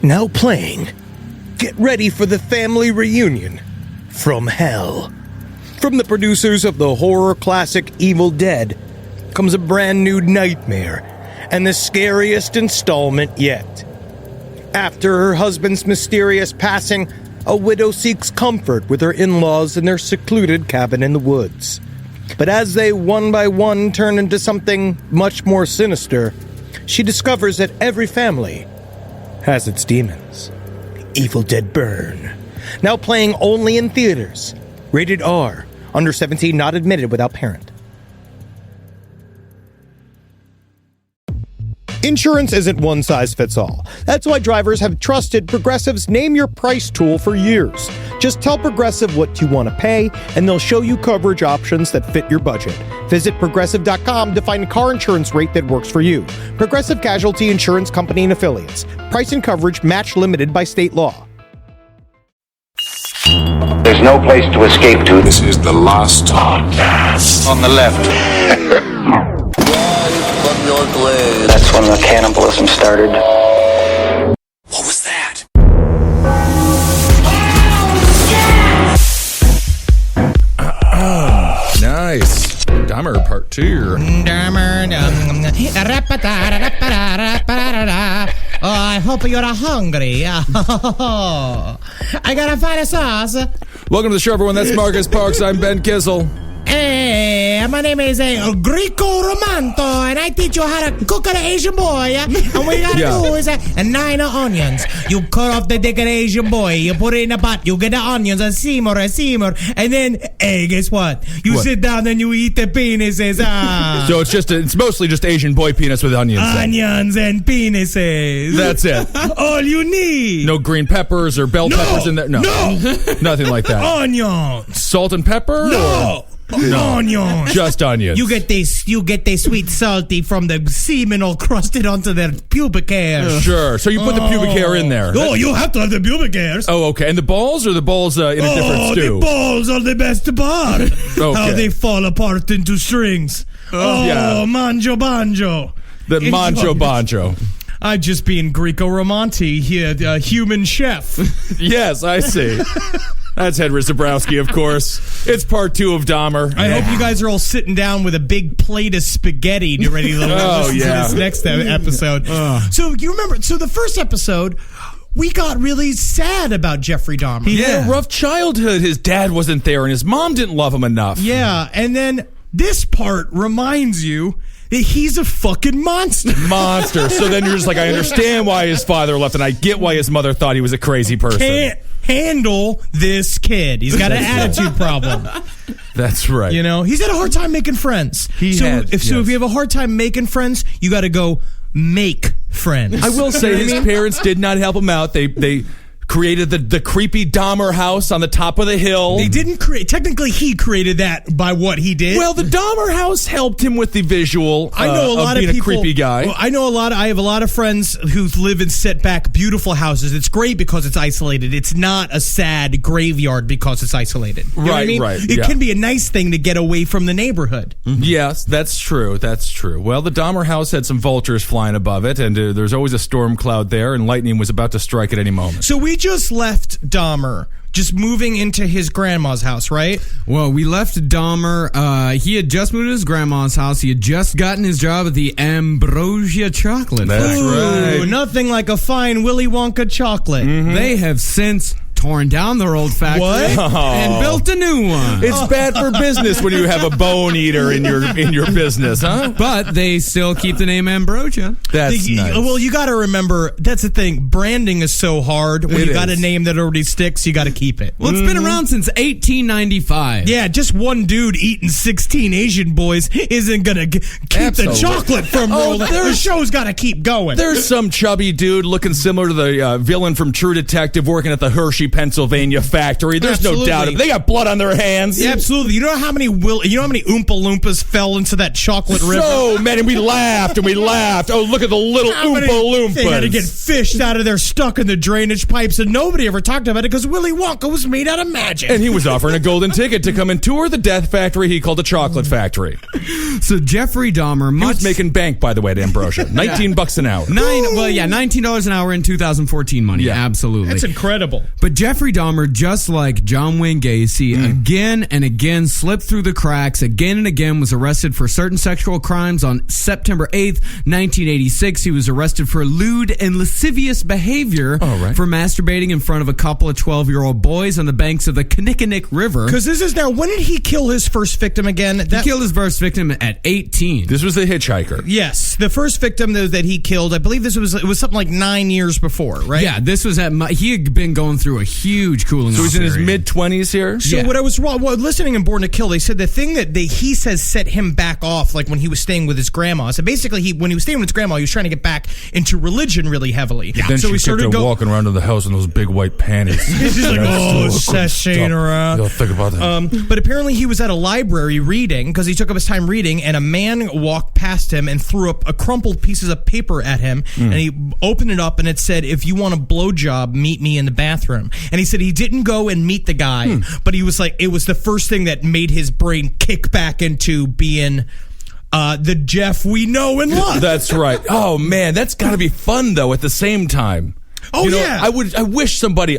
Now playing. Get ready for the family reunion from hell. From the producers of the horror classic Evil Dead comes a brand new nightmare and the scariest installment yet. After her husband's mysterious passing, a widow seeks comfort with her in-laws in their secluded cabin in the woods. But as they one by one turn into something much more sinister, she discovers that every family has its demons. Evil Dead Burn. Now playing only in theaters. Rated R. Under 17, not admitted without parent. Insurance isn't one size fits all. That's why drivers have trusted Progressive's Name Your Price tool for years. Just tell Progressive what you want to pay, and they'll show you coverage options that fit your budget. Visit Progressive.com to find a car insurance rate that works for you. Progressive Casualty Insurance Company and Affiliates. Price and coverage match limited by state law. There's no place to escape to. This is the last podcast. On the left. That's when the cannibalism started. What was that? Nice. Dahmer part 2. Dahmer. Oh, I hope you're hungry. I gotta find a sauce. Welcome to the show, everyone. That's Marcus Parks. I'm Ben Kissel. Hey, my name is Greco Romanto, and I teach you how to cook an Asian boy. And what you gotta do is 9 onions. You cut off the dick of the Asian boy, you put it in a pot, you get the onions, and simmer, and then, hey, guess what? You sit down and you eat the penises. So it's mostly just Asian boy penis with onions. Onions and penises. That's it. All you need. No green peppers or bell peppers in there? No. Nothing like that. Onions. Salt and pepper? No. Onions. Just onions. You get this sweet salty from the semen all crusted onto their pubic hair. Sure. So you put the pubic hair in there. Oh, you have to have the pubic hairs. Oh, okay. And the balls, or the balls in a different stew? The balls are the best part. Okay. How they fall apart into strings. Manjo banjo. The manjo banjo. I'm just being Greco-Romanti here, human chef. Yes, I see. That's Ed Zabrowski, of course. It's part 2 of Dahmer. I hope you guys are all sitting down with a big plate of spaghetti to ready to listen to this next episode. So you remember, the first episode, we got really sad about Jeffrey Dahmer. He had a rough childhood. His dad wasn't there, and his mom didn't love him enough. Yeah, and then this part reminds you that he's a fucking monster. So then you're just like, I understand why his father left, and I get why his mother thought he was a crazy person. Can't handle this kid. He's got an attitude problem. That's right. You know, he's had a hard time making friends. If you have a hard time making friends, you got to go make friends. I will say his parents did not help him out. They created the creepy Dahmer house on the top of the hill. They didn't create. Technically, he created that by what he did. Well, the Dahmer house helped him with the visual. I know a lot of being people, a creepy guy. Well, I have a lot of friends who live in set back beautiful houses. It's great because it's isolated. It's not a sad graveyard because it's isolated. You know what I mean? Right. It can be a nice thing to get away from the neighborhood. Mm-hmm. Yes, that's true. Well, the Dahmer house had some vultures flying above it, and there's always a storm cloud there, and lightning was about to strike at any moment. So we just left Dahmer, just moving into his grandma's house, right? Well, we left Dahmer. He had just moved to his grandma's house. He had just gotten his job at the Ambrosia Chocolate Factory. Right. Nothing like a fine Willy Wonka chocolate. Mm-hmm. They have since torn down their old factory and built a new one. It's bad for business when you have a bone eater in your business, huh? But they still keep the name Ambrosia. That's nice. Well, you got to remember, that's the thing. Branding is so hard. When you got a name that already sticks, you got to keep it. Well, it's been around since 1895. Yeah, just one dude eating 16 Asian boys isn't going to keep the chocolate from rolling. The show's got to keep going. There's some chubby dude looking similar to the villain from True Detective working at the Hershey Pennsylvania factory. There's Absolutely. no doubt. They got blood on their hands. Yeah, absolutely. You know how many Oompa Loompas fell into that chocolate river? So many. We laughed and we laughed. Oh, look at the little Oompa Loompas. They had to get fished out of there, stuck in the drainage pipes, and nobody ever talked about it because Willy Wonka was made out of magic. And he was offering a golden ticket to come and tour the death factory he called a chocolate factory. So Jeffrey Dahmer, He was making bank, by the way, at Ambrosia. $19 an hour. $19 an hour in 2014 money. Yeah. Absolutely. That's incredible. But Jeffrey Dahmer, just like John Wayne Gacy, again and again slipped through the cracks, again and again was arrested for certain sexual crimes. On September 8th, 1986, he was arrested for lewd and lascivious behavior for masturbating in front of a couple of 12-year-old boys on the banks of the Kinnickinnick River. Because this is now, when did he kill his first victim again? He killed his first victim at 18. This was the hitchhiker. Yes, the first victim that he killed, I believe it was something like 9 years before, right? Yeah, this was he had been going through a huge cooling off. So he's in his period. mid-20s here? So what I was listening in Born to Kill, they said the thing that he says set him back off, like when he was staying with his grandma. So basically, when he was staying with his grandma, he was trying to get back into religion really heavily. Yeah. Then so she started walking around to the house in those big white panties. He's like, sashaying around. You'll think about that. But apparently he was at a library reading because he took up his time reading, and a man walked past him and threw up a crumpled pieces of paper at him, and he opened it up and it said, "If you want a blowjob, meet me in the bathroom." And he said he didn't go and meet the guy, but he was like, it was the first thing that made his brain kick back into being the Jeff we know and love. That's right. Oh man, that's got to be fun though. At the same time. Oh, yeah. I wish somebody,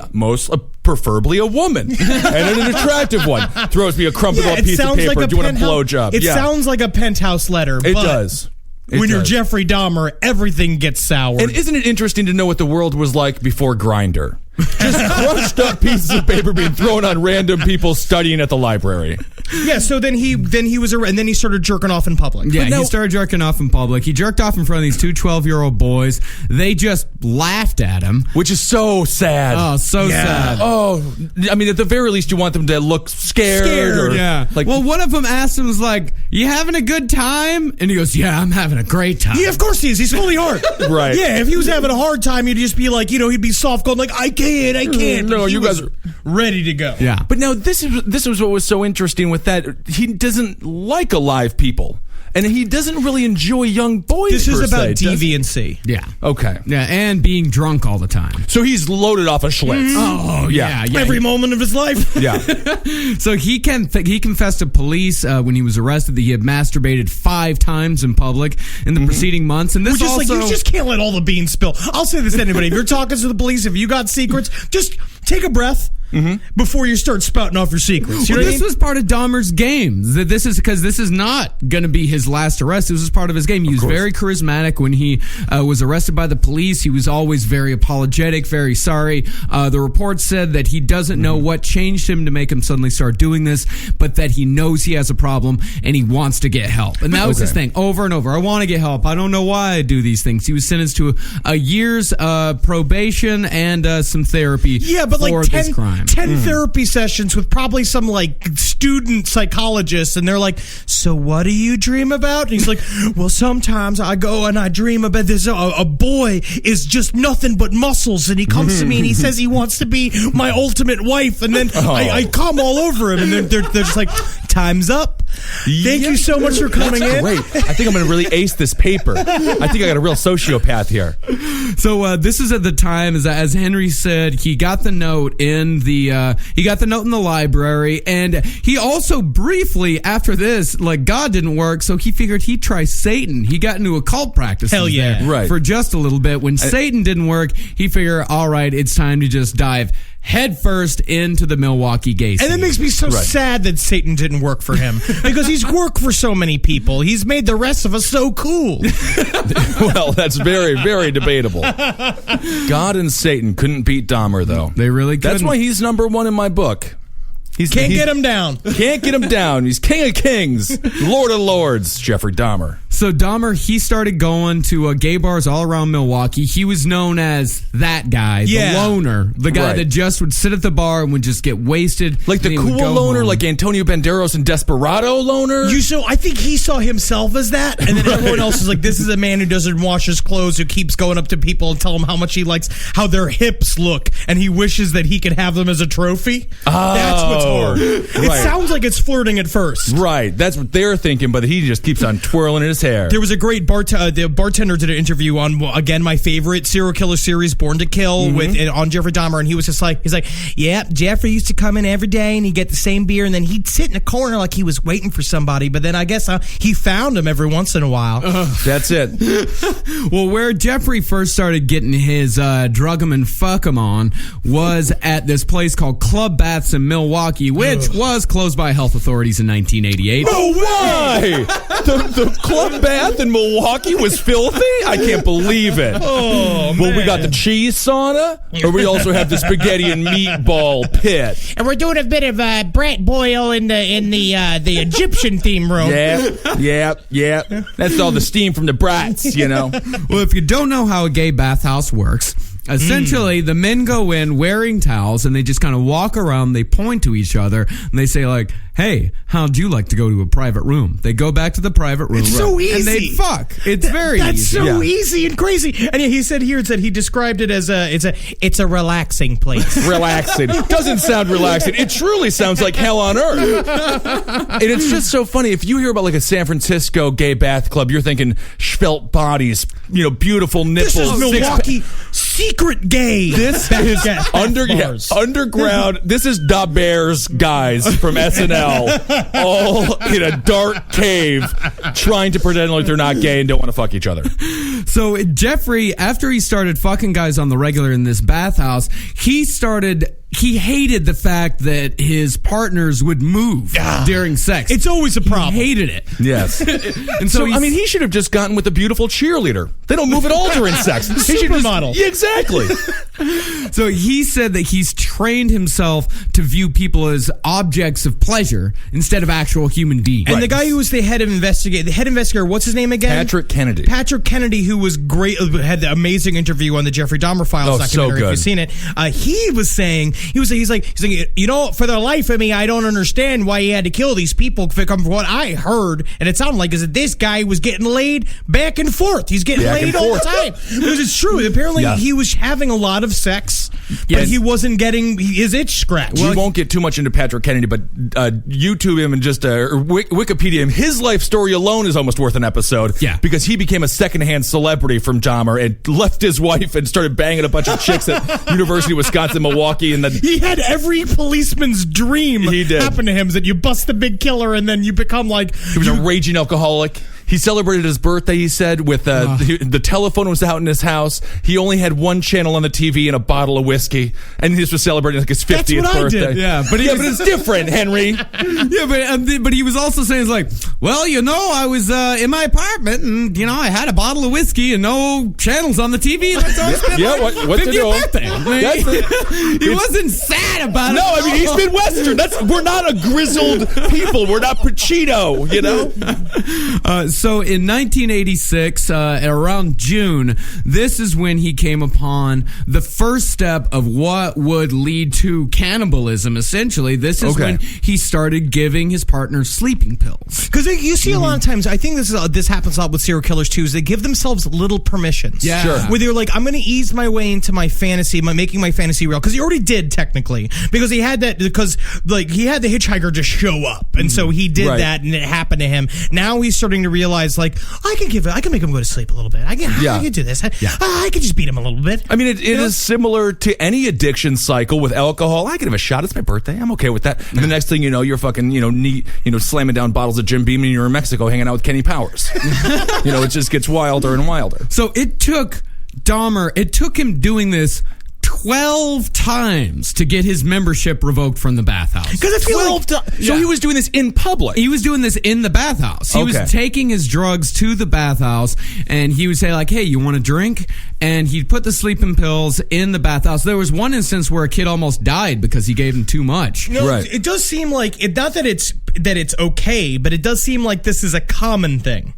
preferably a woman, and an attractive one, throws me a crumpled up piece of paper doing a blowjob. It sounds like a penthouse letter. It does. When you're Jeffrey Dahmer, everything gets sour. And isn't it interesting to know what the world was like before Grindr? Just crushed up pieces of paper being thrown on random people studying at the library. Yeah, so then he was and then he started jerking off in public. Yeah, he started jerking off in public. He jerked off in front of these two 12-year-old boys. They just laughed at him. Which is so sad. Oh, so sad. Oh, I mean, at the very least, you want them to look scared. Yeah. Like, well, one of them asked him, was like, "You having a good time?" And he goes, "Yeah, I'm having a great time." Yeah, of course he is. He's fully hard. Right. Yeah, if he was having a hard time, he'd just be like, he'd be soft going like, I can't. No, you guys are ready to go. Yeah. But now this was what was so interesting with that. He doesn't like alive people. And he doesn't really enjoy young boys. This is about deviancy. Yeah. Okay. Yeah, and being drunk all the time. So he's loaded off a Schlitz. Oh, yeah. Every moment of his life. Yeah. So he confessed to police when he was arrested that he had masturbated 5 times in public in the preceding months. And this Which is like, you just can't let all the beans spill. I'll say this to anybody. If you're talking to the police, if you got secrets, just take a breath. Before you start spouting off your secrets. You know this was part of Dahmer's game. This is not going to be his last arrest. This was part of his game. He was very charismatic when he was arrested by the police. He was always very apologetic, very sorry. The report said that he doesn't know what changed him to make him suddenly start doing this, but that he knows he has a problem and he wants to get help. And that was his thing over and over. I want to get help. I don't know why I do these things. He was sentenced to a year's probation and some therapy for this crime. 10 therapy sessions with probably some like student psychologists, and they're like, "So what do you dream about?" And he's like, "Well, sometimes I go and I dream about this. A boy is just nothing but muscles, and he comes to me and he says he wants to be my ultimate wife, and then I come all over him, and they're just like, time's up. Thank you so much for coming in. Great. I think I'm going to really ace this paper. I think I got a real sociopath here." So this is at the time, as Henry said, he got the note in the library, and he also briefly after this, like, God didn't work, so he figured he'd try Satan. He got into occult practice. Hell yeah, right. For just a little bit. When Satan didn't work, he figured, all right, it's time to just dive headfirst into the Milwaukee gay scene. And it makes me so sad that Satan didn't work for him, because he's worked for so many people. He's made the rest of us so cool. Well, that's very, very debatable. God and Satan couldn't beat Dahmer, though. They really couldn't. That's why he's number 1 in my book. Can't get him down. Can't get him down. He's king of kings, lord of lords, Jeffrey Dahmer. So Dahmer, he started going to gay bars all around Milwaukee. He was known as that guy, the loner, the guy that just would sit at the bar and would just get wasted. Like the cool loner, like Antonio Banderas and Desperado loner? I think he saw himself as that, and then everyone else is like, this is a man who doesn't wash his clothes, who keeps going up to people and tell them how much he likes how their hips look, and he wishes that he could have them as a trophy. That's what's hard. It sounds like it's flirting at first. Right, that's what they're thinking, but he just keeps on twirling his hair. There was a great the bartender did an interview on, again, my favorite serial killer series, Born to Kill, on Jeffrey Dahmer, and he was just like, yeah, Jeffrey used to come in every day, and he'd get the same beer, and then he'd sit in a corner like he was waiting for somebody, but then I guess he found him every once in a while. That's it. Well, where Jeffrey first started getting his drug 'em and fuck 'em on was at this place called Club Baths in Milwaukee, which was closed by health authorities in 1988. No way! The Club Bath in Milwaukee was filthy? I can't believe it. Oh, man. Well, we got the cheese sauna, or we also have the spaghetti and meatball pit. And we're doing a bit of brat boil in the Egyptian theme room. Yeah. That's all the steam from the brats, you know. Well, if you don't know how a gay bathhouse works, essentially the men go in wearing towels and they just kind of walk around, they point to each other, and they say like, hey, how'd you like to go to a private room? They go back to the private room. It's so easy. And they fuck. It's very That's easy. so easy and crazy. And he said he described it as it's a relaxing place. Relaxing. Doesn't sound relaxing. It truly sounds like hell on earth. And it's just so funny. If you hear about like a San Francisco gay bath club, you're thinking svelte bodies, beautiful nipples. This is Milwaukee secret gay. This is underground. This is Dahmer's guys from SNL. All in a dark cave trying to pretend like they're not gay and don't want to fuck each other. So Jeffrey, after he started fucking guys on the regular in this bathhouse, he hated the fact that his partners would move during sex. It's always a problem. He hated it. Yes. And so he should have just gotten with a beautiful cheerleader. They don't move at all during sex. Supermodel. Exactly. So he said that he's trained himself to view people as objects of pleasure instead of actual human beings. And the guy who was the head investigator, what's his name again? Patrick Kennedy, who was great, had the amazing interview on the Jeffrey Dahmer Files documentary. So good. If you've seen it, he was saying, he's like, for the life of me, I don't understand why he had to kill these people. From what I heard, and it sounded like, is that this guy was getting laid back and forth. He's getting laid all the time. Because it's true. Apparently, he was having a lot of sex, but he wasn't getting his itch scratched. We won't get too much into Patrick Kennedy, but YouTube him and just Wikipedia him. His life story alone is almost worth an episode. Yeah. Because he became a secondhand celebrity from Dahmer and left his wife and started banging a bunch of chicks at University of Wisconsin, Milwaukee, and then he had every policeman's dream happen to him, is that you bust the big killer and then you become like... He was a raging alcoholic. He celebrated his birthday, he said, with the telephone was out in his house. He only had one channel on the TV and a bottle of whiskey. And he just was celebrating like his 50th birthday. I did. Yeah, but it's different, Henry. But he was also saying, like, well, I was in my apartment and, I had a bottle of whiskey and no channels on the TV. That's how I spent my 50th birthday. He wasn't sad about it. No, I mean, he's Midwestern. We're not a grizzled people. We're not Pacino, So in 1986, around June, this is when he came upon the first step of what would lead to cannibalism, essentially. This is when he started giving his partner sleeping pills. Because you see a lot of times, I think this happens a lot with serial killers too, is they give themselves little permissions. Yeah. Sure. Where they're like, I'm going to ease my way into my fantasy, making my fantasy real. Because he already did, technically. Because he had that, he had the hitchhiker just show up. And so he did that and it happened to him. Now he's starting to realize, like, I can make him go to sleep a little bit. I can do this. I can just beat him a little bit. I mean, it is similar to any addiction cycle with alcohol. I can have a shot. It's my birthday. I'm okay with that. And the next thing you know, you're fucking, slamming down bottles of Jim Beam and you're in Mexico hanging out with Kenny Powers. It just gets wilder and wilder. So it took him doing this 12 times to get his membership revoked from the bathhouse. Because I feel 12 times. So he was doing this in public. He was doing this in the bathhouse. He was taking his drugs to the bathhouse, and he would say, like, hey, you want a drink? And he'd put the sleeping pills in the bathhouse. There was one instance where a kid almost died because he gave him too much. It does seem like, not that it's okay, but it does seem like this is a common thing.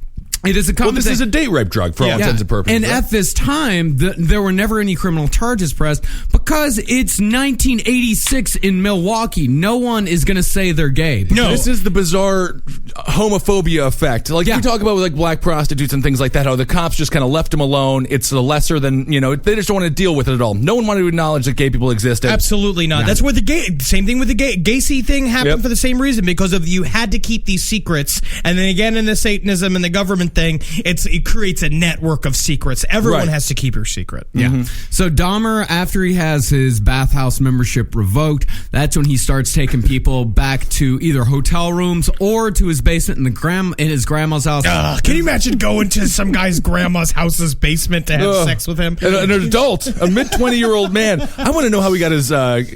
It is a common Well, this thing. is a date rape drug for all intents and purposes. And right? at this time, there were never any criminal charges pressed because it's 1986 in Milwaukee. No one is going to say they're gay. No, this is the bizarre homophobia effect. Like we talk about with like black prostitutes and things like that, how the cops just kind of left them alone. It's a lesser than, they just don't want to deal with it at all. No one wanted to acknowledge that gay people existed. Absolutely not. That's where same thing with the Gacy thing happened for the same reason, because of you had to keep these secrets. And then again, in the Satanism and the government thing, it creates a network of secrets. Everyone has to keep your secret. Yeah. So Dahmer, after he has his bathhouse membership revoked, that's when he starts taking people back to either hotel rooms or to his basement in his grandma's house. Can you imagine going to some guy's grandma's house's basement to have sex with him? An adult, a mid-20-year-old man. I want to know how he got his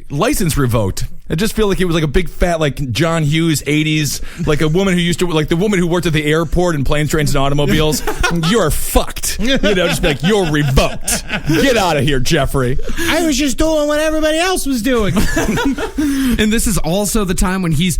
license revoked. I just feel like he was like a big fat, like John Hughes 80s, like a woman who used to, like the woman who worked at the airport in planes, trains, and automobiles. You're fucked. Just be like, you're revoked. Get out of here, Jeffrey. I was just doing what everybody else was doing. And this is also the time when he's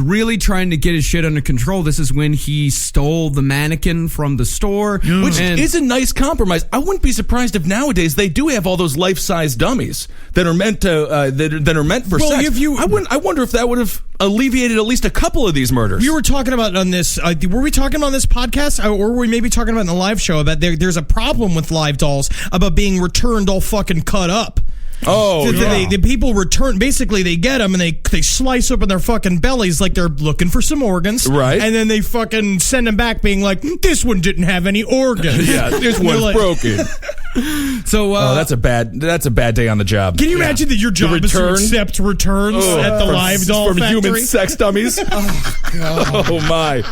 really trying to get his shit under control. This is when he stole the mannequin from the store. Which is a nice compromise. I wouldn't be surprised if nowadays they do have all those life-size dummies that are meant to that are meant for sex. I wonder if that would have alleviated at least a couple of these murders. We were talking about on this. Were we talking on this podcast, or were we maybe talking about in the live show about there's a problem with live dolls about being returned all fucking cut up. Oh, the people return. Basically, they get them and they slice open their fucking bellies like they're looking for some organs, right? And then they fucking send them back, being like, "This one didn't have any organs. This one's broken." So that's a bad day on the job. Can you imagine that your job is to accept returns at the live doll from factory? human sex dummies? Oh God! Oh my!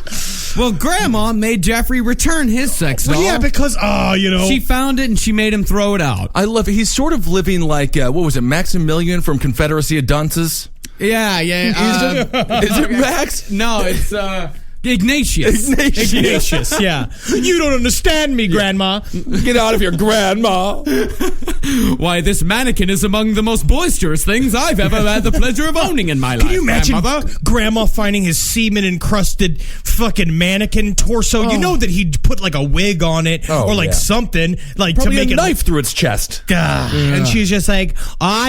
Well, Grandma made Jeffrey return his sex doll. Well, yeah, because she found it and she made him throw it out. I love it. He's sort of living like what was it, Maximilian from Confederacy of Dunces? Yeah. Is it Max? No, it's Ignatius. Yeah. You don't understand me, Grandma. Get out of here, Grandma. Why, this mannequin is among the most boisterous things I've ever had the pleasure of owning in my life. Can you imagine Grandmother? Grandma finding his semen-encrusted fucking mannequin torso? You know that he'd put like a wig on it or like something like Probably to make a it knife through its chest. And she's just like,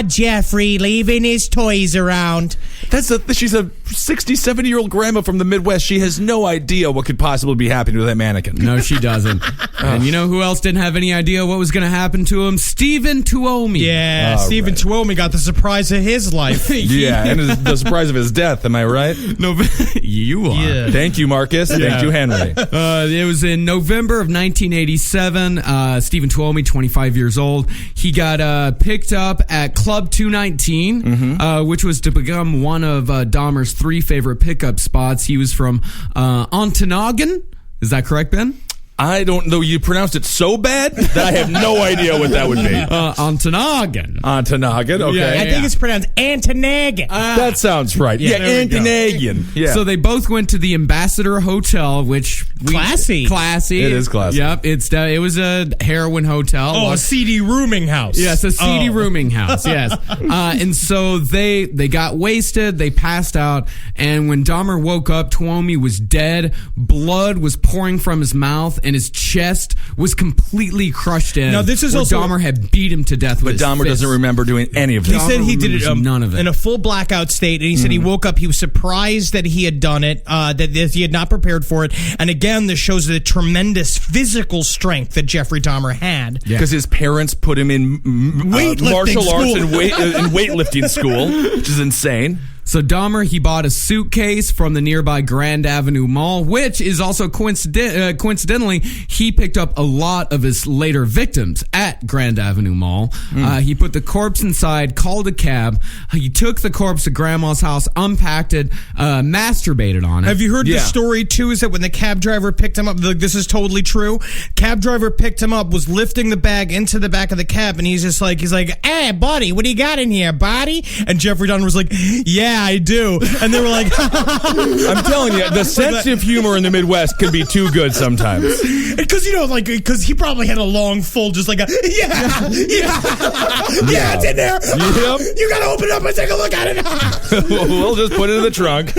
Jeffrey, leaving his toys around. She's a 67-year-old grandma from the Midwest. She has no idea what could possibly be happening to that mannequin. No, she doesn't. And you know who else didn't have any idea what was going to happen to him? Stephen Tuomi. Yeah, Stephen Tuomi got the surprise of his life. Yeah, and the surprise of his death. Am I right? No, you are. Yeah. Thank you, Marcus. Thank you, Henry. It was in November of 1987. Stephen Tuomi, 25 years old. He got picked up at Club 219, which was to become one of Dahmer's 3 favorite pickup spots. He was from Ontonagon. Is that correct, Ben? I don't know. You pronounced it so bad that I have no idea what that would be. Ontonagon. Ontonagon, okay. Yeah, I think it's pronounced Antonagon. That sounds right. Yeah, Antonagon. Yeah. So they both went to the Ambassador Hotel, which Classy. It is classy. Yep, it was a heroin hotel. A seedy rooming house. Yes, a seedy rooming house. Yes, and so they got wasted. They passed out, and when Dahmer woke up, Tuomi was dead. Blood was pouring from his mouth, and his chest was completely crushed in. Now, this is where also Dahmer had beat him to death with But Dahmer doesn't remember doing any of He this. said he did it, none of it in a full blackout state, and he said he woke up. He was surprised that he had done it, that he had not prepared for it. And again, this shows the tremendous physical strength that Jeffrey Dahmer had. Because his parents put him in martial arts and weightlifting school, which is insane. So Dahmer, he bought a suitcase from the nearby Grand Avenue Mall, which is also coincidentally, he picked up a lot of his later victims at Grand Avenue Mall. He put the corpse inside, called a cab. He took the corpse to Grandma's house, unpacked it, masturbated on it. Have you heard the story too? Is that when the cab driver picked him up, this is totally true. Cab driver picked him up, was lifting the bag into the back of the cab, and he's like, hey, buddy, what do you got in here, buddy? And Jeffrey Dahmer was like, yeah, yeah, I do. And they were like, I'm telling you, the sense of humor in the Midwest can be too good sometimes. because because he probably had a long, full, just like yeah, it's in there. Yep. You gotta open it up and take a look at it. We'll just put it in the trunk.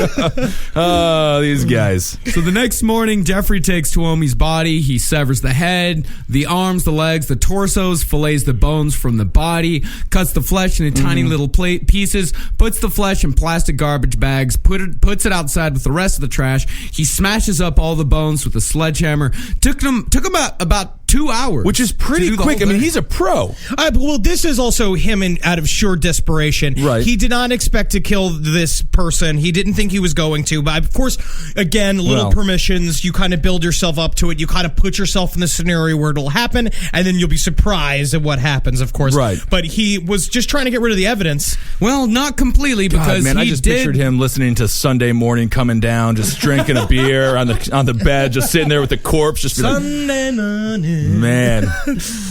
Oh, these guys. So the next morning, Jeffrey takes Tuomi's body. He severs the head, the arms, the legs, the torsos, fillets the bones from the body, cuts the flesh into tiny little pieces, puts the flesh in plastic garbage bags, puts it outside with the rest of the trash. He smashes up all the bones with a sledgehammer. Took him about 2 hours, Which is pretty quick. I mean, he's a pro. Well, this is also him out of sheer desperation. Right. He did not expect to kill this person. He didn't think he was going to. But of course, again, little permissions. You kind of build yourself up to it. You kind of put yourself in the scenario where it'll happen, and then you'll be surprised at what happens, of course. Right. But he was just trying to get rid of the evidence. Well, not completely, because I just pictured him listening to Sunday Morning Coming Down, just drinking a beer on the bed, just sitting there with the corpse, just be like, Sunday morning. man,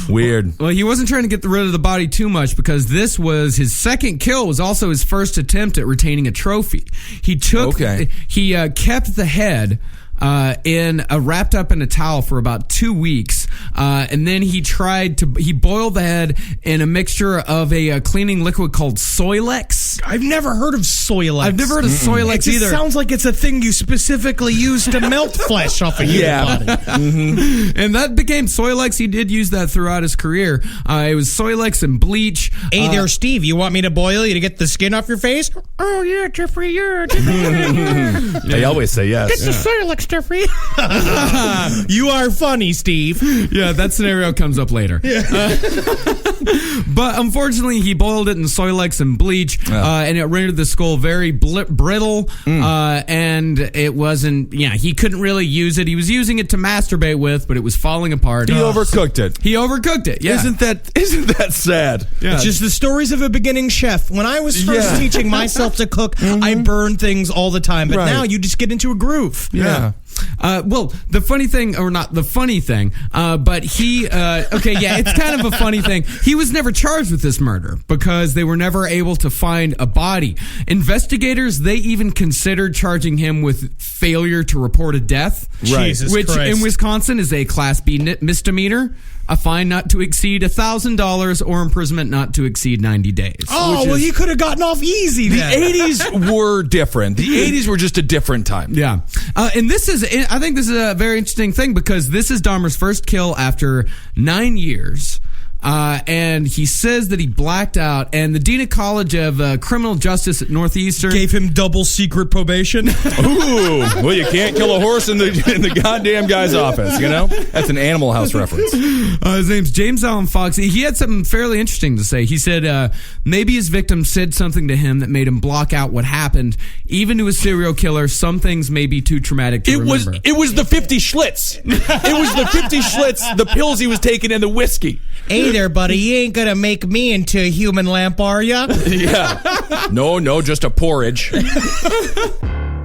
weird. Well, he wasn't trying to get rid of the body too much, because this was his second kill. Was also his first attempt at retaining a trophy. He kept the head wrapped up in a towel for about 2 weeks, and then he boiled the head in a mixture of a cleaning liquid called Soilex. I've never heard of Soilex. I've never heard of Soilex It just either. sounds like it's a thing you specifically use to melt flesh off a human body. And that became Soilex. He did use that throughout his career. It was Soilex and bleach. Hey there, Steve. You want me to boil you to get the skin off your face? Oh, yeah, Jeffrey, yeah. They always say yes. Get the Soilex, Jeffrey. You are funny, Steve. Yeah, that scenario comes up later. But unfortunately, he boiled it in Soilex and bleach, and it rendered the skull very brittle, and it wasn't, he couldn't really use it. He was using it to masturbate with, but it was falling apart. He overcooked it. He overcooked it, yeah. Isn't that sad? Yeah. It's just the stories of a beginning chef. When I was first teaching myself to cook, I burned things all the time, but now you just get into a groove. Yeah. Well, the funny thing, or not the funny thing, but he, it's kind of a funny thing. He was never charged with this murder because they were never able to find a body. Investigators, they even considered charging him with failure to report a death, Jesus which Christ. in Wisconsin is a Class B misdemeanor. A fine not to exceed $1,000 or imprisonment not to exceed 90 days. Oh, well, he could have gotten off easy The then. 80s were different. The 80s were just a different time. Yeah. And I think this is a very interesting thing, because this is Dahmer's first kill after 9 years. And he says that he blacked out, and the Dean of College of Criminal Justice at Northeastern Gave him double secret probation. Ooh, well, you can't kill a horse in the goddamn guy's office, you know? That's an Animal House reference. his name's James Allen Fox. He had something fairly interesting to say. He said maybe his victim said something to him that made him block out what happened. Even to a serial killer, some things may be too traumatic to remember. It was the 50 Schlitz. It was the 50 Schlitz, the pills he was taking, and the whiskey. Hey there, buddy. You ain't gonna make me into a human lamp, are ya? Yeah. No, just a porridge.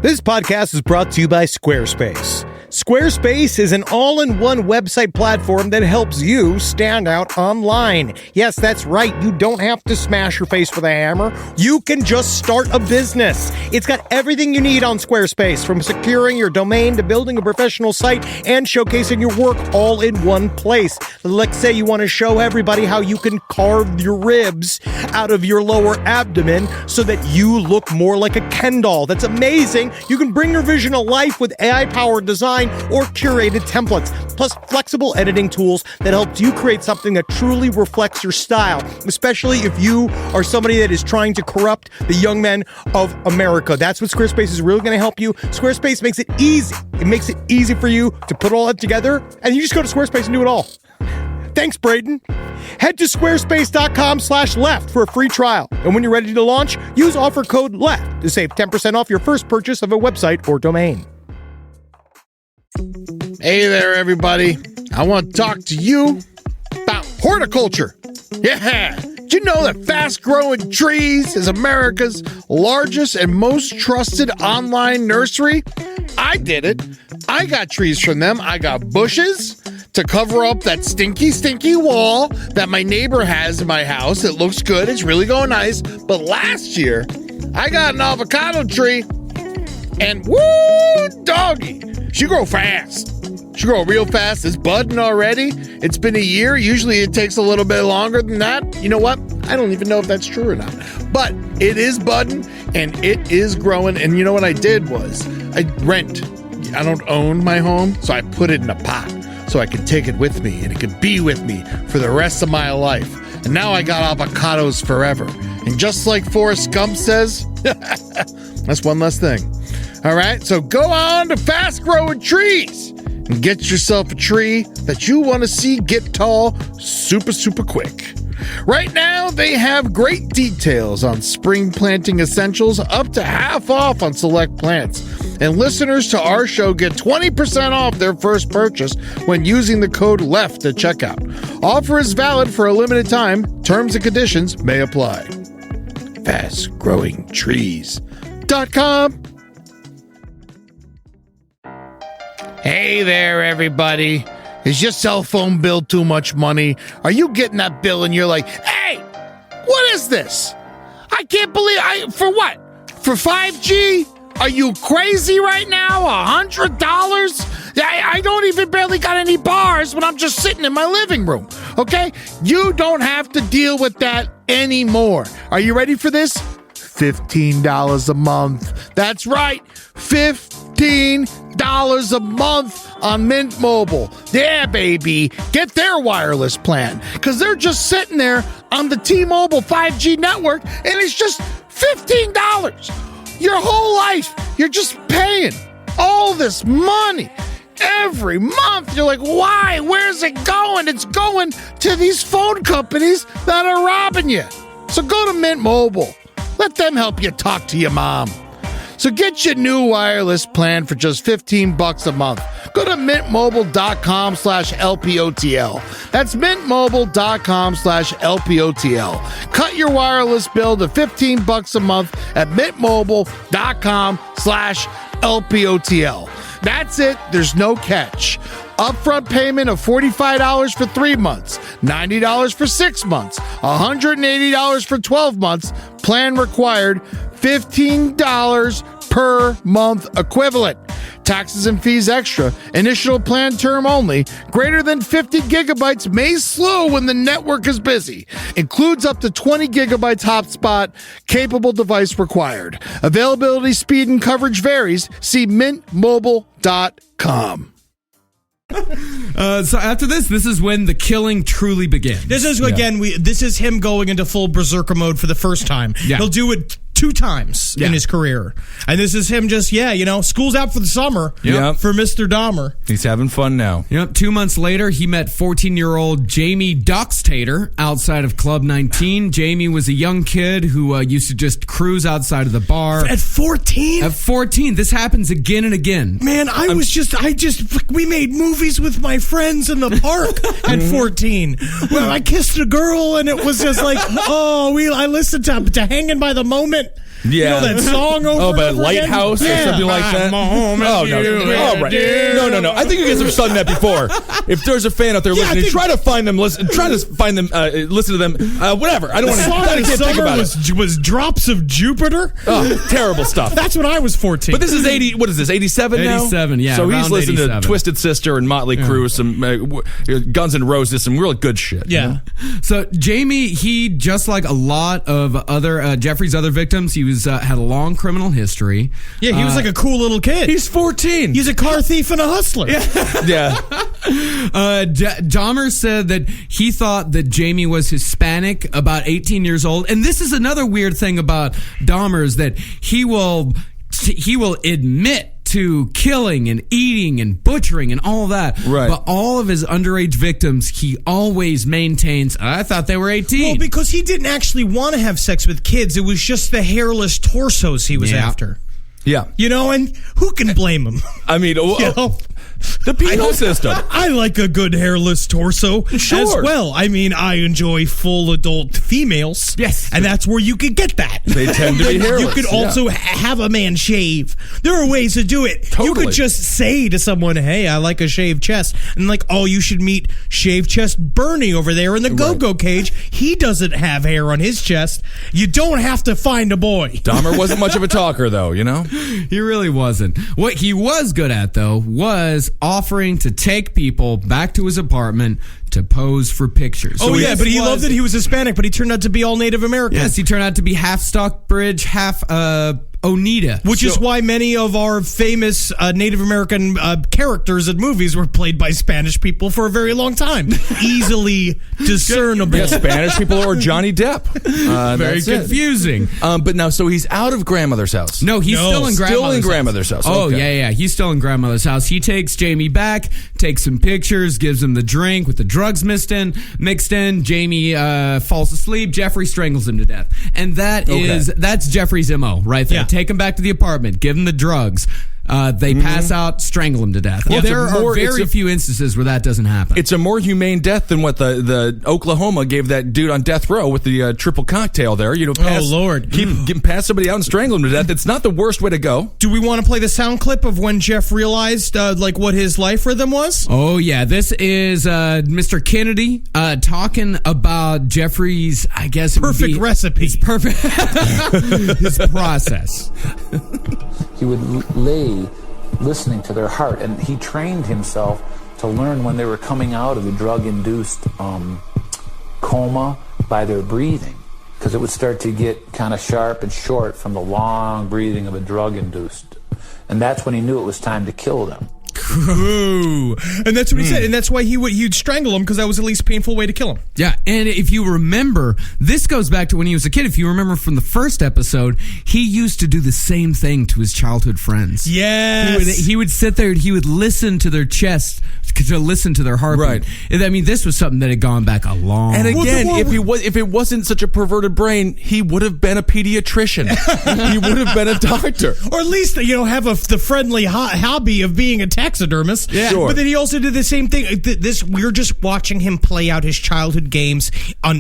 This podcast is brought to you by Squarespace. Squarespace is an all-in-one website platform that helps you stand out online. Yes, that's right. You don't have to smash your face with a hammer. You can just start a business. It's got everything you need on Squarespace, from securing your domain to building a professional site and showcasing your work all in one place. Let's say you want to show everybody how you can carve your ribs out of your lower abdomen so that you look more like a Ken doll. That's amazing. You can bring your vision to life with AI-powered design or curated templates, plus flexible editing tools that helps you create something that truly reflects your style, especially if you are somebody that is trying to corrupt the young men of America. That's what Squarespace is really going to help you. Squarespace makes it easy. It makes it easy for you to put all that together, and you just go to Squarespace and do it all. Thanks, Braden. Head to squarespace.com/left for a free trial. And when you're ready to launch, use offer code LEFT to save 10% off your first purchase of a website or domain. Hey there, everybody. I want to talk to you about horticulture. Yeah. Did you know that Fast Growing Trees is America's largest and most trusted online nursery? I did it. I got trees from them. I got bushes to cover up that stinky wall that my neighbor has in my house. It looks good. It's really going nice. But last year, I got an avocado tree, and woo, doggy, she grow fast. She grow real fast. It's budding already. It's been a year. Usually it takes a little bit longer than that. You know what? I don't even know if that's true or not. But it is budding, and it is growing. And you know what I did was I rent. I don't own my home, so I put it in a pot so I could take it with me, and it could be with me for the rest of my life. And now I got avocados forever. And just like Forrest Gump says, that's one less thing. All right, so go on to Fast Growing Trees and get yourself a tree that you want to see get tall super, super quick. Right now, they have great details on spring planting essentials, up to half off on select plants. And listeners to our show get 20% off their first purchase when using the code LEFT at checkout. Offer is valid for a limited time. Terms and conditions may apply. FastGrowingTrees.com. Hey there, everybody. Is your cell phone bill too much money? Are you getting that bill and you're like, hey, what is this? I can't believe for what? For 5G? Are you crazy right now? $100? I don't even barely got any bars when I'm just sitting in my living room. Okay? You don't have to deal with that anymore. Are you ready for this? $15 a month. That's right. $15 a month on Mint Mobile. Yeah, baby. Get their wireless plan. Because they're just sitting there on the T-Mobile 5G network, and it's just $15. Your whole life, you're just paying all this money every month. You're like, why? Where's it going? It's going to these phone companies that are robbing you. So go to Mint Mobile. Let them help you talk to your mom. So get your new wireless plan for just $15 a month. Go to mintmobile.com/LPOTL. That's mintmobile.com/LPOTL. Cut your wireless bill to $15 a month at mintmobile.com/LPOTL. That's it. There's no catch. Upfront payment of $45 for 3 months, $90 for 6 months, $180 for 12 months. Plan required, $15 per month equivalent. Taxes and fees extra. Initial plan term only. Greater than 50 gigabytes may slow when the network is busy. Includes up to 20 gigabytes hotspot. Capable device required. Availability, speed, and coverage varies. See mintmobile.com. So after this is when the killing truly begins. This is, again, this is him going into full berserker mode for the first time. Yeah. He'll do it 2 times in his career. And this is him just, school's out for the summer for Mr. Dahmer. He's having fun now. Yep. 2 months later, he met 14-year-old Jamie Doxtator outside of Club 19. Jamie was a young kid who used to just cruise outside of the bar. At 14? At 14. This happens again and again. Man, we made movies with my friends in the park at 14. Well, I kissed a girl and it was just like, I listened to Hanging by the Moment. Yeah. You know that song over but Lighthouse or something like that? Oh, no. Oh, right. No. I think you guys have sung that before. If there's a fan out there listening, try to find them, listen to them, whatever. I don't want to. I can't think about it. Was Drops of Jupiter? Oh, terrible stuff. That's when I was 14. But this is 80, what is this, 87 now? 87, yeah. So he's listening to Twisted Sister and Motley Crue, some Guns N' Roses, some real good shit. Yeah. You know? So Jamie, he, just like a lot of other, Jeffrey's other victims, he was had a long criminal history. Yeah, he was like a cool little kid. He's 14. He's a car thief and a hustler. Yeah. Dahmer said that he thought that Jamie was Hispanic, about 18 years old. And this is another weird thing about Dahmer, is that he will admit to killing and eating and butchering and all that. Right. But all of his underage victims, he always maintains, I thought they were 18. Well, because he didn't actually want to have sex with kids. It was just the hairless torsos he was after. Yeah. And who can blame him? I mean, The penal system. I like a good hairless torso Sure. as well. I mean, I enjoy full adult females. Yes. And that's where you could get that. They tend to be hairless. You could also have a man shave. There are ways to do it. You Totally. could just say to someone, hey, I like a shaved chest. And like, oh, you should meet shaved chest Bernie over there in the go-go cage. He doesn't have hair on his chest. You don't have to find a boy. Dahmer wasn't much of a talker, though, you know? He really wasn't. What he was good at, though, was offering to take people back to his apartment to pose for pictures. Oh, yeah, but he loved that he was Hispanic, but he turned out to be all Native American. Yes, he turned out to be half Stockbridge, half Oneida. Which is why many of our famous Native American characters in movies were played by Spanish people for a very long time. Easily discernible. Yeah, Spanish people or Johnny Depp. Very that's it. confusing. But now, so he's out of grandmother's house. No, he's still in grandmother's house. Oh, Okay. yeah. He's still in grandmother's house. He takes Jamie back, takes some pictures, gives him the drink with the drugs mixed in. Jamie falls asleep. Jeffrey strangles him to death. And that's Jeffrey's MO right there. Yeah. Take him back to the apartment, give him the drugs. They pass out, strangle him to death. Well, There it's are very a- few instances where that doesn't happen. It's a more humane death than what the Oklahoma gave that dude on death row with the triple cocktail there. You know, Lord. pass somebody out and strangle him to death. It's not the worst way to go. Do we want to play the sound clip of when Jeff realized what his life rhythm was? Oh, yeah. This is Mr. Kennedy talking about Jeffrey's, I guess, Perfect recipe. His perfect his process. He would lay listening to their heart, and he trained himself to learn when they were coming out of the drug-induced coma by their breathing, because it would start to get kind of sharp and short from the long breathing of a drug-induced. And that's when he knew it was time to kill them. Ooh. And that's what he said. And that's why he'd strangle him, because that was the least painful way to kill him. Yeah, and if you remember, this goes back to when he was a kid. If you remember from the first episode, he used to do the same thing to his childhood friends. Yes. He would sit there and he would listen to their chest, to listen to their heartbeat. Right. And, I mean, this was something that had gone back a long And again, Well, if it wasn't such a perverted brain, he would have been a pediatrician. He would have been a doctor. Or at least, have the friendly hobby of being a taxidermist. Yeah. Sure. But then he also did the same thing. We're just watching him play out his childhood games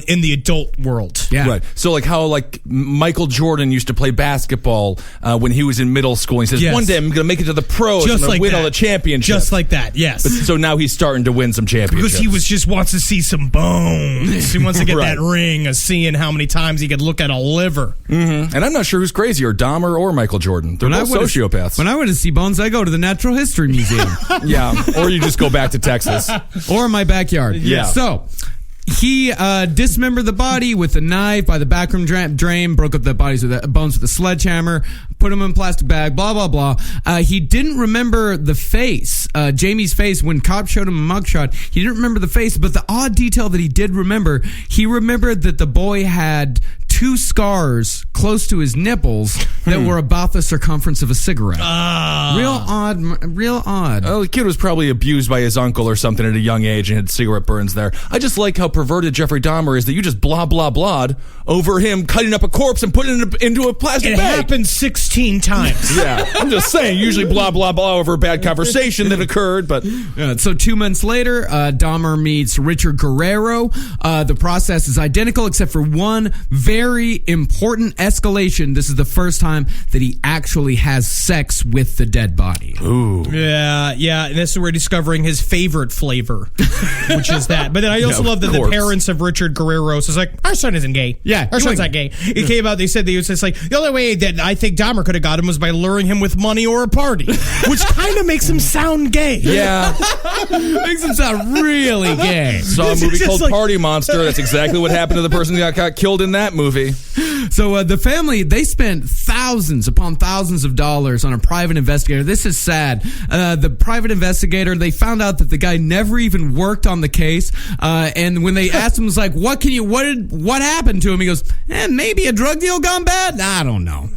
in the adult world. Yeah. Right. So like how Michael Jordan used to play basketball when he was in middle school. He says, Yes. one day I'm going to make it to the pros. Just I'm going like to win that. all the championships. Just like that, yes. So now he's starting to win some championships. Because he wants to see some bones. He wants to get Right. that ring of seeing how many times he could look at a liver. And I'm not sure who's crazier, Dahmer or Michael Jordan. They're both sociopaths. When I went to see bones, I go to the Natural History Museum. Yeah. Or you just go back to Texas. or my backyard. Yeah. So he dismembered the body with a knife by the backroom drain, broke up the bones with a sledgehammer, put them in a plastic bag, blah, blah, blah. He didn't remember the face, Jamie's face, when cops showed him a mugshot. He didn't remember the face, but the odd detail that he did remember, he remembered that the boy had 2 scars close to his nipples that were about the circumference of a cigarette. Real odd. Oh, the kid was probably abused by his uncle or something at a young age and had cigarette burns there. I just like how perverted Jeffrey Dahmer is that you just blah, blah, blah'd over him cutting up a corpse and putting it into a plastic It bag. happened 16 times. Yeah, I'm just saying, usually blah, blah, blah over a bad conversation that occurred, but... So 2 months later, Dahmer meets Richard Guerrero. The process is identical except for one very important escalation. This is the first time that he actually has sex with the dead body. Ooh. Yeah, and this is where we're discovering his favorite flavor, which is that. But then I also love that the parents of Richard Guerrero is like, our son isn't gay. Yeah, our son's not gay. It came out, they said they was just like, the only way that I think Dahmer could have got him was by luring him with money or a party, which kind of makes him sound gay. Yeah. Makes him sound really gay. Saw a It's movie just called like- Party Monster. That's exactly what happened to the person who got killed in that movie. So the family, they spent thousands upon thousands of dollars on a private investigator. This is sad. The private investigator, they found out that the guy never even worked on the case. And when they asked him, was like, what happened to him? He goes, maybe a drug deal gone bad? I don't know.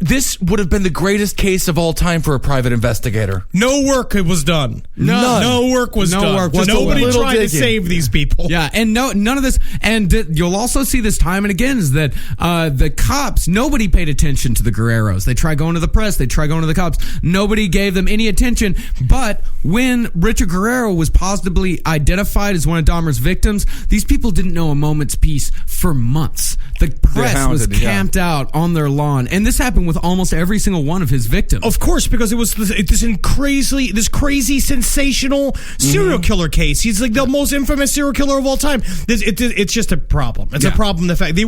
this would have been the greatest case of all time for a private investigator. No work was done. None. No work was done. work. Well, Just a nobody little tried to digging. save these people. Yeah, and none of this, and you'll also see this time and again is that the cops, nobody paid attention to the Guerreros. They tried going to the press, they tried going to the cops. Nobody gave them any attention. But when Richard Guerrero was positively identified as one of Dahmer's victims, these people didn't know a moment's peace for months. The press was camped out on their lawn, and this happened with almost every single one of his victims. Of course, because it was this crazy, sensational serial killer case. He's like the most infamous serial killer of all time. It's just a problem. It's a problem. The fact they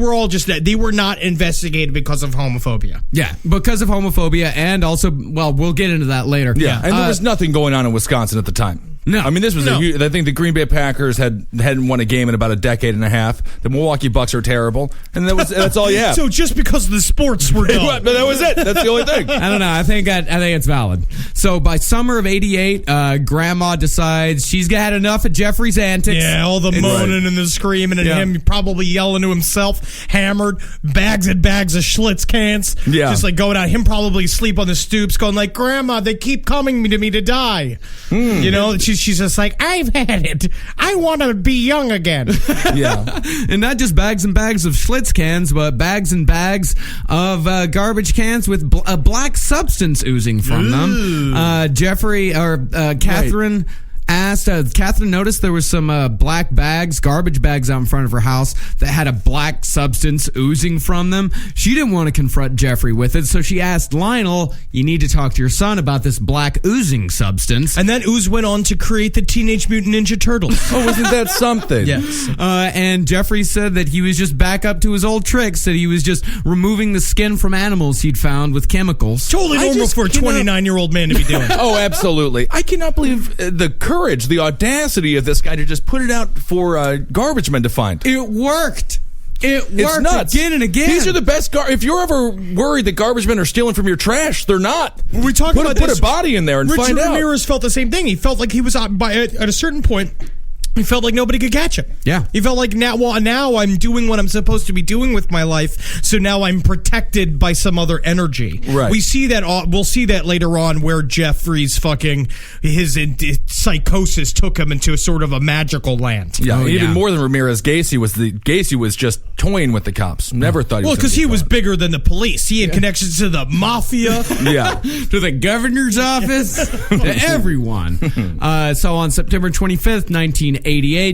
were not investigated because of homophobia. Yeah, because of homophobia, and also, well, we'll get into that later. Yeah, and there was nothing going on in Wisconsin at the time. No. I mean, this was I think the Green Bay Packers hadn't won a game in about a decade and a half. The Milwaukee Bucks are terrible, and that's all you have. So just because the sports were done. But that was it. That's the only thing. I don't know. I think it's valid. So by summer of '88, Grandma decides she's had enough of Jeffrey's antics. Yeah, all the moaning and the screaming and him probably yelling to himself, hammered, bags and bags of Schlitz cans. Yeah. Just like going out, him probably asleep on the stoops going like, Grandma, they keep coming to me to die. You know, she's just like, I've had it. I want to be young again. Yeah. And not just bags and bags of Schlitz cans, but bags and bags of garbage cans with a black substance oozing from them. Catherine asked, Catherine noticed there was some black bags, garbage bags out in front of her house that had a black substance oozing from them. She didn't want to confront Jeffrey with it, so she asked Lionel, you need to talk to your son about this black oozing substance. And that ooze went on to create the Teenage Mutant Ninja Turtles. Oh, wasn't that something? Yes. And Jeffrey said that he was just back up to his old tricks, that he was just removing the skin from animals he'd found with chemicals. Totally normal for a 29-year-old man to be doing. Oh, absolutely. I cannot believe the courage, the audacity of this guy to just put it out for garbage men to find. It worked. It It's worked nuts. again and again. These are the best. If you're ever worried that garbage men are stealing from your trash, they're not. We talked about Put this. a body in there and find out. Richard Ramirez felt the same thing. He felt like he was at a certain point. He felt like nobody could catch him. Yeah. He felt like now I'm doing what I'm supposed to be doing with my life, so now I'm protected by some other energy. Right. We'll see that later on where Jeffrey's his psychosis took him into a sort of a magical land. Yeah, even more than Ramirez, Gacy was just toying with the cops. Never thought he was. Well, because he was bigger than the police. He had connections to the mafia. Yeah. To the governor's office, to everyone. So on September 25th, 1988,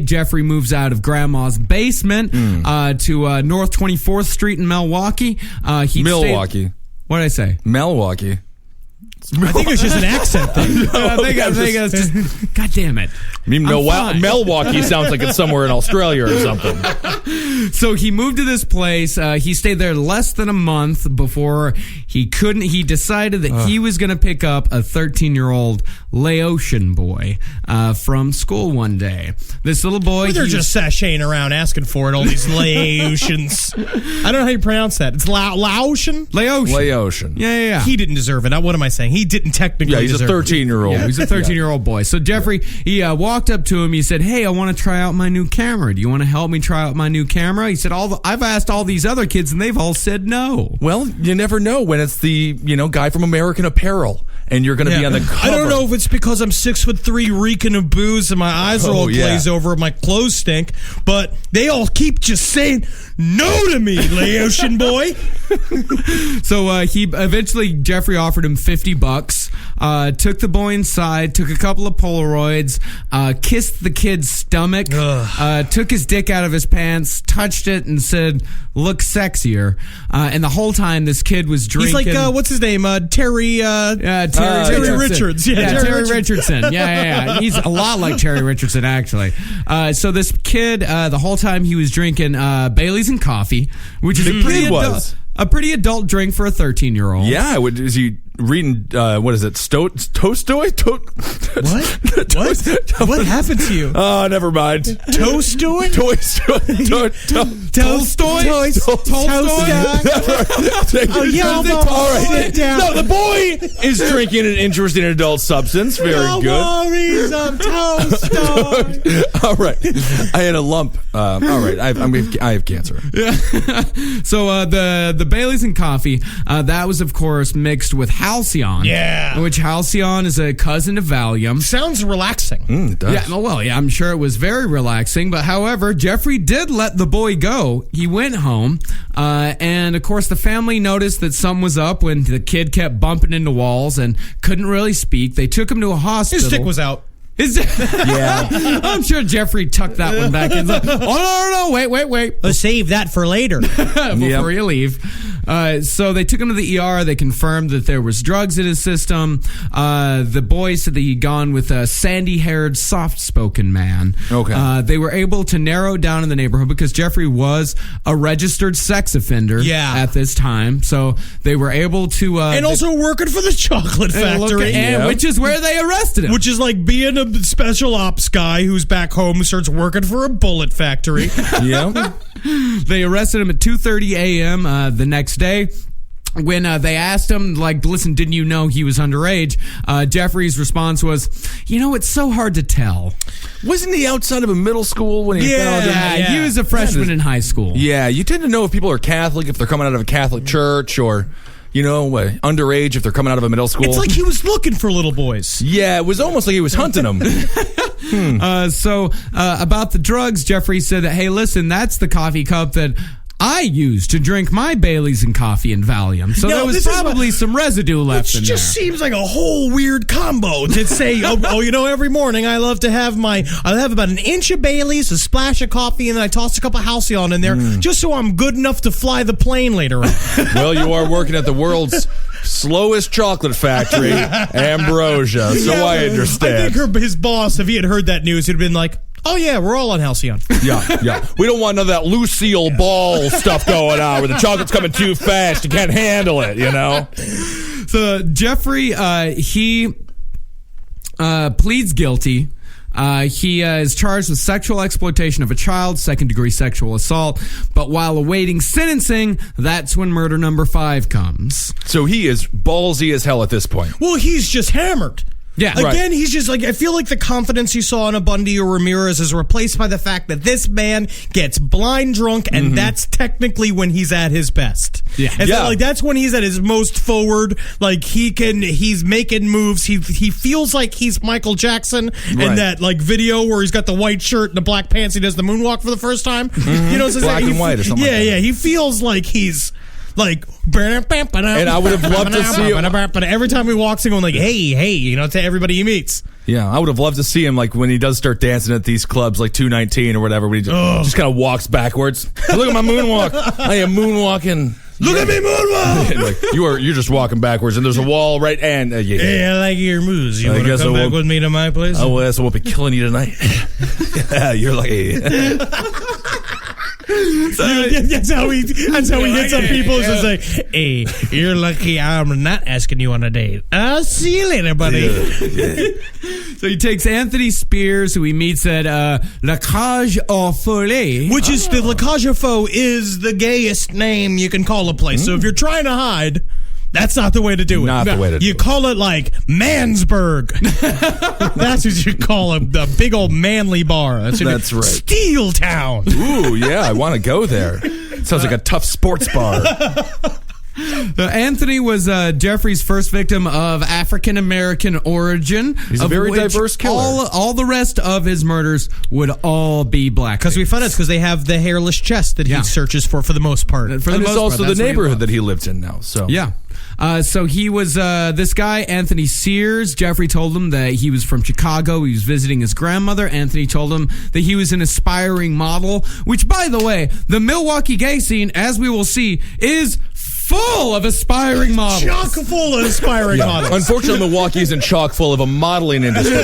Jeffrey moves out of Grandma's basement to North 24th Street in Milwaukee. Milwaukee. What did I say? Milwaukee. I think it's just an accent thing. I think it's just. God damn it! I mean, Milwaukee sounds like it's somewhere in Australia or something. So he moved to this place. He stayed there less than a month before he couldn't. He decided that he was going to pick up a 13-year-old Laotian boy from school one day. This little boy. They're just sashaying around asking for it. All these Laotians. I don't know how you pronounce that. It's Laotian. Laotian. Yeah. He didn't deserve it. What am I saying? He didn't technically. Yeah, he's a deserve 13-year-old. Yeah, he's a 13-year-old boy. So Jeffrey, he walked up to him. He said, "Hey, I want to try out my new camera. Do you want to help me try out my new camera?" He said, "I've asked all these other kids, and they've all said no." Well, you never know when it's the guy from American Apparel, and you're going to be on the cover. I don't know if it's because I'm 6'3", reeking of booze, and my eyes are all glazed over, and my clothes stink, but they all keep just saying no to me, Laotian boy. So Jeffrey offered him $50, took the boy inside, took a couple of Polaroids, kissed the kid's stomach, took his dick out of his pants, touched it, and said, "Look sexier." And the whole time this kid was drinking. He's like, what's his name? Terry Richards. Yeah, Terry Richardson. Yeah. He's a lot like Terry Richardson, actually. So this kid, the whole time he was drinking Baileys and coffee, which is a pretty adult drink for a 13-year-old. Yeah, reading, what is it? Tolstoy? What? What happened to you? Oh, never mind. Tolstoy? Tolstoy? Oh, yeah, all right. Sit down. No, the boy is drinking an interesting adult substance. Very good. Worries of Tolstoy. All right. I had a lump. All right. I have cancer. Yeah. So the Baileys and coffee, that was, of course, mixed with Halcyon. Yeah. Which Halcyon is a cousin of Valium. Sounds relaxing. It does. Yeah, well, yeah, I'm sure it was very relaxing. But however, Jeffrey did let the boy go. He went home, and of course, the family noticed that something was up when the kid kept bumping into walls and couldn't really speak. They took him to a hospital. His dick was out. Yeah. I'm sure Jeffrey tucked that one back in. Like, oh, no, wait. Let's save that for later. Before you leave. So they took him to the ER. They confirmed that there was drugs in his system. The boy said that he'd gone with a sandy-haired, soft-spoken man. Okay. They were able to narrow it down in the neighborhood because Jeffrey was a registered sex offender at this time. So they were able to... and also working for the chocolate factory. Which is where they arrested him. Which is like being a special ops guy who's back home who starts working for a bullet factory. Yeah. They arrested him at 2:30 a.m. The next day. When they asked him, like, listen, didn't you know he was underage? Jeffrey's response was, it's so hard to tell. Wasn't he outside of a middle school when he found him? Yeah, he was a freshman in high school. Yeah, you tend to know if people are Catholic, if they're coming out of a Catholic church, or... underage if they're coming out of a middle school. It's like he was looking for little boys. Yeah, it was almost like he was hunting them. So about the drugs, Jeffrey said that, hey, listen, that's the coffee cup that I used to drink my Baileys and coffee and Valium. So there was probably some residue left in there. Which just seems like a whole weird combo to say, every morning I love to have I'll have about an inch of Baileys, a splash of coffee, and then I toss a cup of Halcyon in there just so I'm good enough to fly the plane later on. Well, you are working at the world's slowest chocolate factory, Ambrosia, so I understand. I think his boss, if he had heard that news, he'd have been like, oh, yeah, we're all on Halcyon. Yeah. We don't want none of that Lucille Ball stuff going on where the chocolate's coming too fast. You can't handle it, So Jeffrey, he pleads guilty. He is charged with sexual exploitation of a child, second-degree sexual assault. But while awaiting sentencing, that's when murder number 5 comes. So he is ballsy as hell at this point. Well, he's just hammered. Yeah. Again, he's just like, I feel like the confidence you saw in a Bundy or Ramirez is replaced by the fact that this man gets blind drunk, and that's technically when he's at his best. Yeah. And so, that's when he's at his most forward. Like, he's making moves. He feels like he's Michael Jackson in that, video where he's got the white shirt and the black pants. He does the moonwalk for the first time. So black and white or something like that. Yeah, he feels like he's... and I would have loved to see him. But every time he walks in, going like, hey, to everybody he meets. Yeah, I would have loved to see him when he does start dancing at these clubs like 219 or whatever, where he just kind of walks backwards. Hey, look at my moonwalk. I am moonwalking. Look at me moonwalk. You're just walking backwards, and there's a wall right and Hey, I like your moves. You want to come back with me to my place? Oh, well, I won't be killing you tonight. Yeah, you're lucky. That's how he hits on people. Is just like, hey, you're lucky I'm not asking you on a date. I'll see you later, buddy. So he takes Anthony Spears, who he meets at La Cage aux Folles. Which is the La Cage aux Folles is the gayest name you can call a place. So if you're trying to hide, that's not the way to do it. Not the way to do it. You call it like Mansburg. That's what you call the big old manly bar. That's right. Steel Town. Ooh, yeah, I want to go there. Sounds like a tough sports bar. Anthony was Jeffrey's first victim of African American origin. He's a very diverse killer. All the rest of his murders would all be black. Because we found out because they have the hairless chest that he searches for the most part. And it's also the neighborhood that he lives in now. So yeah. So he was this guy, Anthony Sears. Jeffrey told him that he was from Chicago. He was visiting his grandmother. Anthony told him that he was an aspiring model, which, by the way, the Milwaukee gay scene, as we will see, is full of aspiring models. Chock full of aspiring models. Unfortunately, Milwaukee isn't chock full of a modeling industry,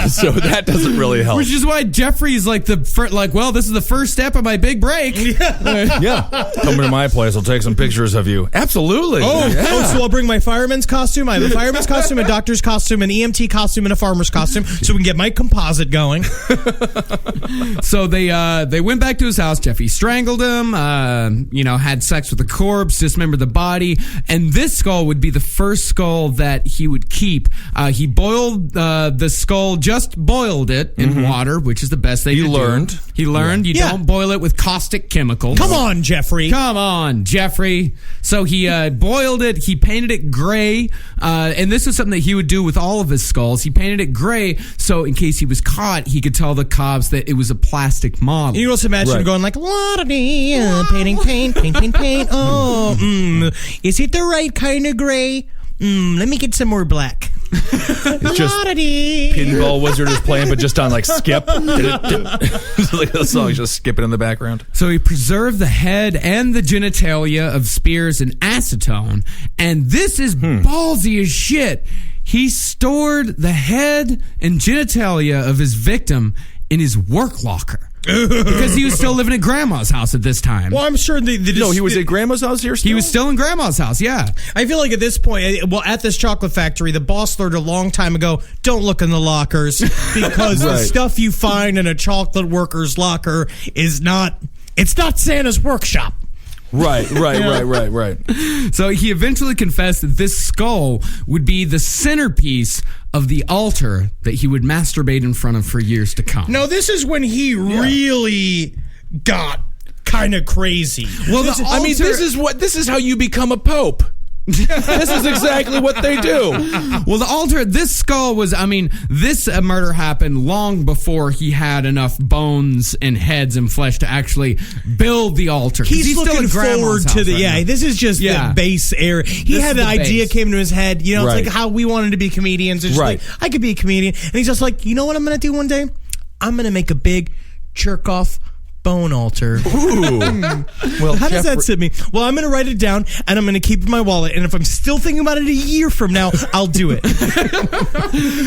so that doesn't really help. Which is why Jeffrey's like well, this is the first step of my big break. Yeah, come to my place. I'll take some pictures of you. Absolutely. So I'll bring my fireman's costume. I have a fireman's costume, a doctor's costume, an EMT costume, and a farmer's costume, so we can get my composite going. So they went back to his house. Jeffy strangled him. Had sex with the corpse, dismembered the body, and this skull would be the first skull that he would keep. He boiled the skull, just boiled it in water, which is the best thing to do. He learned you don't boil it with caustic chemicals. Come on, Jeffrey. So he boiled it. He painted it gray, and this is something that he would do with all of his skulls. He painted it gray, so in case he was caught, he could tell the cops that it was a plastic model. You also imagine him going like, painting, paint. Oh, is it the right kind of gray? Let me get some more black. It's just Pinball Wizard is playing, but just on like skip. Like the song's just skipping in the background. So he preserved the head and the genitalia of Spears in acetone, and this is ballsy as shit. He stored the head and genitalia of his victim in his work locker. Because he was still living at Grandma's house at this time. Well, I'm sure he was at Grandma's house here still? He was still in Grandma's house, yeah. I feel like at this point, at this chocolate factory, the boss learned a long time ago, don't look in the lockers, because the stuff you find in a chocolate worker's locker is not Santa's workshop. Right. So he eventually confessed that this skull would be the centerpiece of the altar that he would masturbate in front of for years to come. No, this is when he really got kind of crazy. Well, this is how you become a pope. This is exactly what they do. Well, the altar, this skull was, this murder happened long before he had enough bones and heads and flesh to actually build the altar. He's looking forward to this is just the base area. He had an idea came to his head, it's like how we wanted to be comedians. It's just like, I could be a comedian. And he's just like, you know what I'm going to do one day? I'm going to make a big jerk off bone altar. Ooh. Well, how does that sit me? Well, I'm going to write it down, and I'm going to keep it in my wallet. And if I'm still thinking about it a year from now, I'll do it.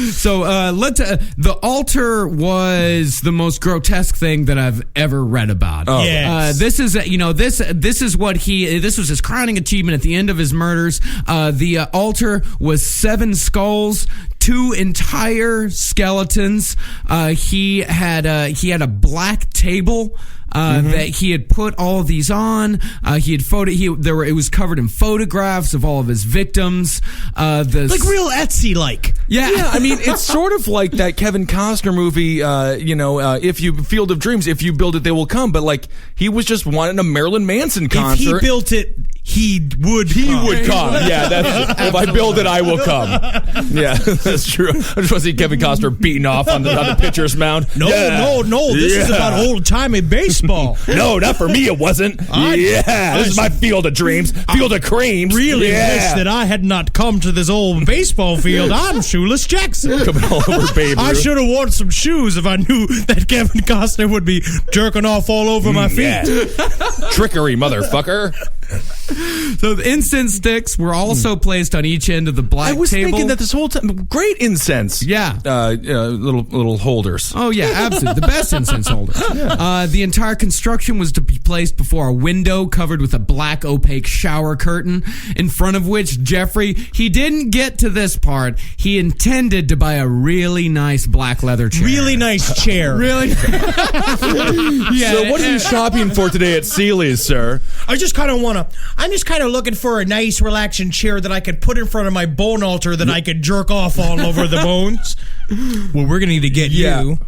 So the altar was the most grotesque thing that I've ever read about. Oh. Yes. This is this was his crowning achievement at the end of his murders. The altar was 7 skulls, 2 entire skeletons. He had a black table that he had put all of these on. It was covered in photographs of all of his victims. Like real Etsy like. Yeah. It's sort of like that Kevin Costner movie, if you Field of Dreams, if you build it, they will come. But like he was just wanting a Marilyn Manson concert. If he built it, he would come. Yeah, if I build it, I will come. Yeah, that's true. I just want to see Kevin Costner beating off on the pitcher's mound. No. This is about old-timey baseball. No, not for me, it wasn't. This is my Field of Dreams. Field of Creams. Really wish that I had not come to this old baseball field. I'm Shoeless Jackson. Coming all over Babe Ruth. I should have worn some shoes if I knew that Kevin Costner would be jerking off all over my feet. Yeah. Trickery, motherfucker. So the incense sticks were also placed on each end of the black table. I was thinking that this whole time, great incense. Yeah. Little holders. Oh, yeah, absolutely. The best incense holders. Yeah. The entire construction was to be placed before a window covered with a black opaque shower curtain, in front of which Jeffrey, he didn't get to this part. He intended to buy a really nice black leather chair. Really nice chair. Really? Yeah. So what are you shopping for today at Sealy's, sir? I'm just kind of looking for a nice, relaxing chair that I could put in front of my bone altar that I could jerk off all over the bones. Well, we're going to need to get you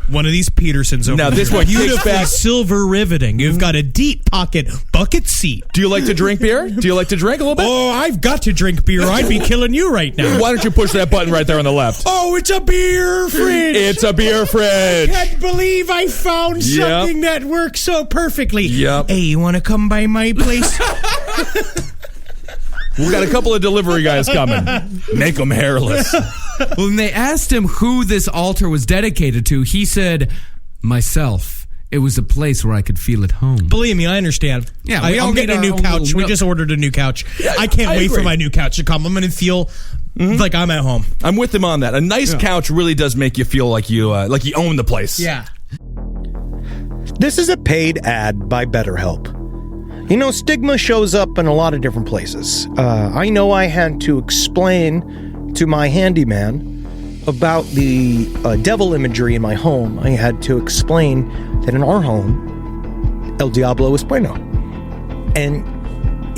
one of these Petersons over now, this there. one beautiful silver riveting. You've got a deep pocket bucket seat. Do you like to drink beer? Do you like to drink a little bit? Oh, I've got to drink beer. I'd be killing you right now. Why don't you push that button right there on the left? Oh, it's a beer fridge. It's a beer fridge. I can't believe I found something that works so perfectly. Yep. Hey, you want to come by my place? We've got a couple of delivery guys coming. Make them hairless. When they asked him who this altar was dedicated to, he said, myself It was a place where I could feel at home. Believe me, I understand. Yeah, we all I'm need getting a our new own couch. little- We just ordered a new couch. I can't I wait for agree. my new couch to come. I'm going to feel like I'm at home. I'm with him on that. A nice couch really does make you feel like you own the place. Yeah. This is a paid ad by BetterHelp. You know, stigma shows up in a lot of different places. I know I had to explain to my handyman about the devil imagery in my home. I had to explain that in our home, El Diablo es bueno. And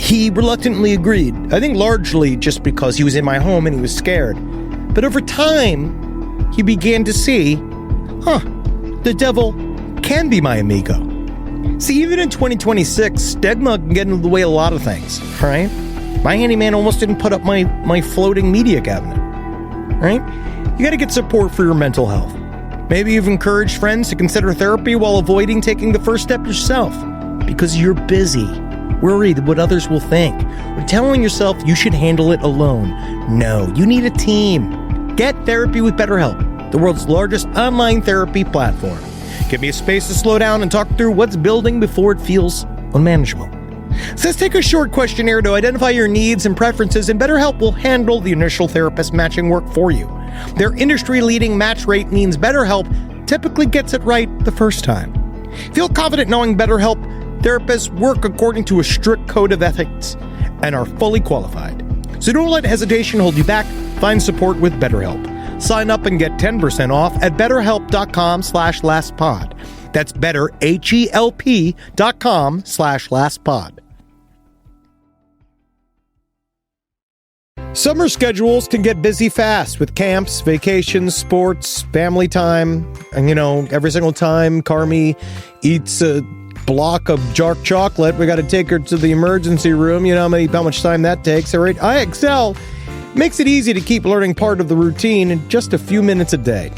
he reluctantly agreed. I think largely just because he was in my home and he was scared. But over time, he began to see, the devil can be my amigo. See, even in 2026, stigma can get in the way of a lot of things, right? My handyman almost didn't put up my floating media cabinet, right? You got to get support for your mental health. Maybe you've encouraged friends to consider therapy while avoiding taking the first step yourself because you're busy, worried what others will think, or telling yourself you should handle it alone. No, you need a team. Get therapy with BetterHelp, the world's largest online therapy platform. Give me a space to slow down and talk through what's building before it feels unmanageable. So let's take a short questionnaire to identify your needs and preferences, and BetterHelp will handle the initial therapist matching work for you. Their industry-leading match rate means BetterHelp typically gets it right the first time. Feel confident knowing BetterHelp therapists work according to a strict code of ethics and are fully qualified. So don't let hesitation hold you back. Find support with BetterHelp. Sign up and get 10% off at betterhelp.com/lastpod. That's betterhelp.com/lastpod. Summer schedules can get busy fast with camps, vacations, sports, family time. And every single time Carmi eats a block of dark chocolate, we got to take her to the emergency room. You know how much time that takes, all right? IXL makes it easy to keep learning part of the routine in just a few minutes a day.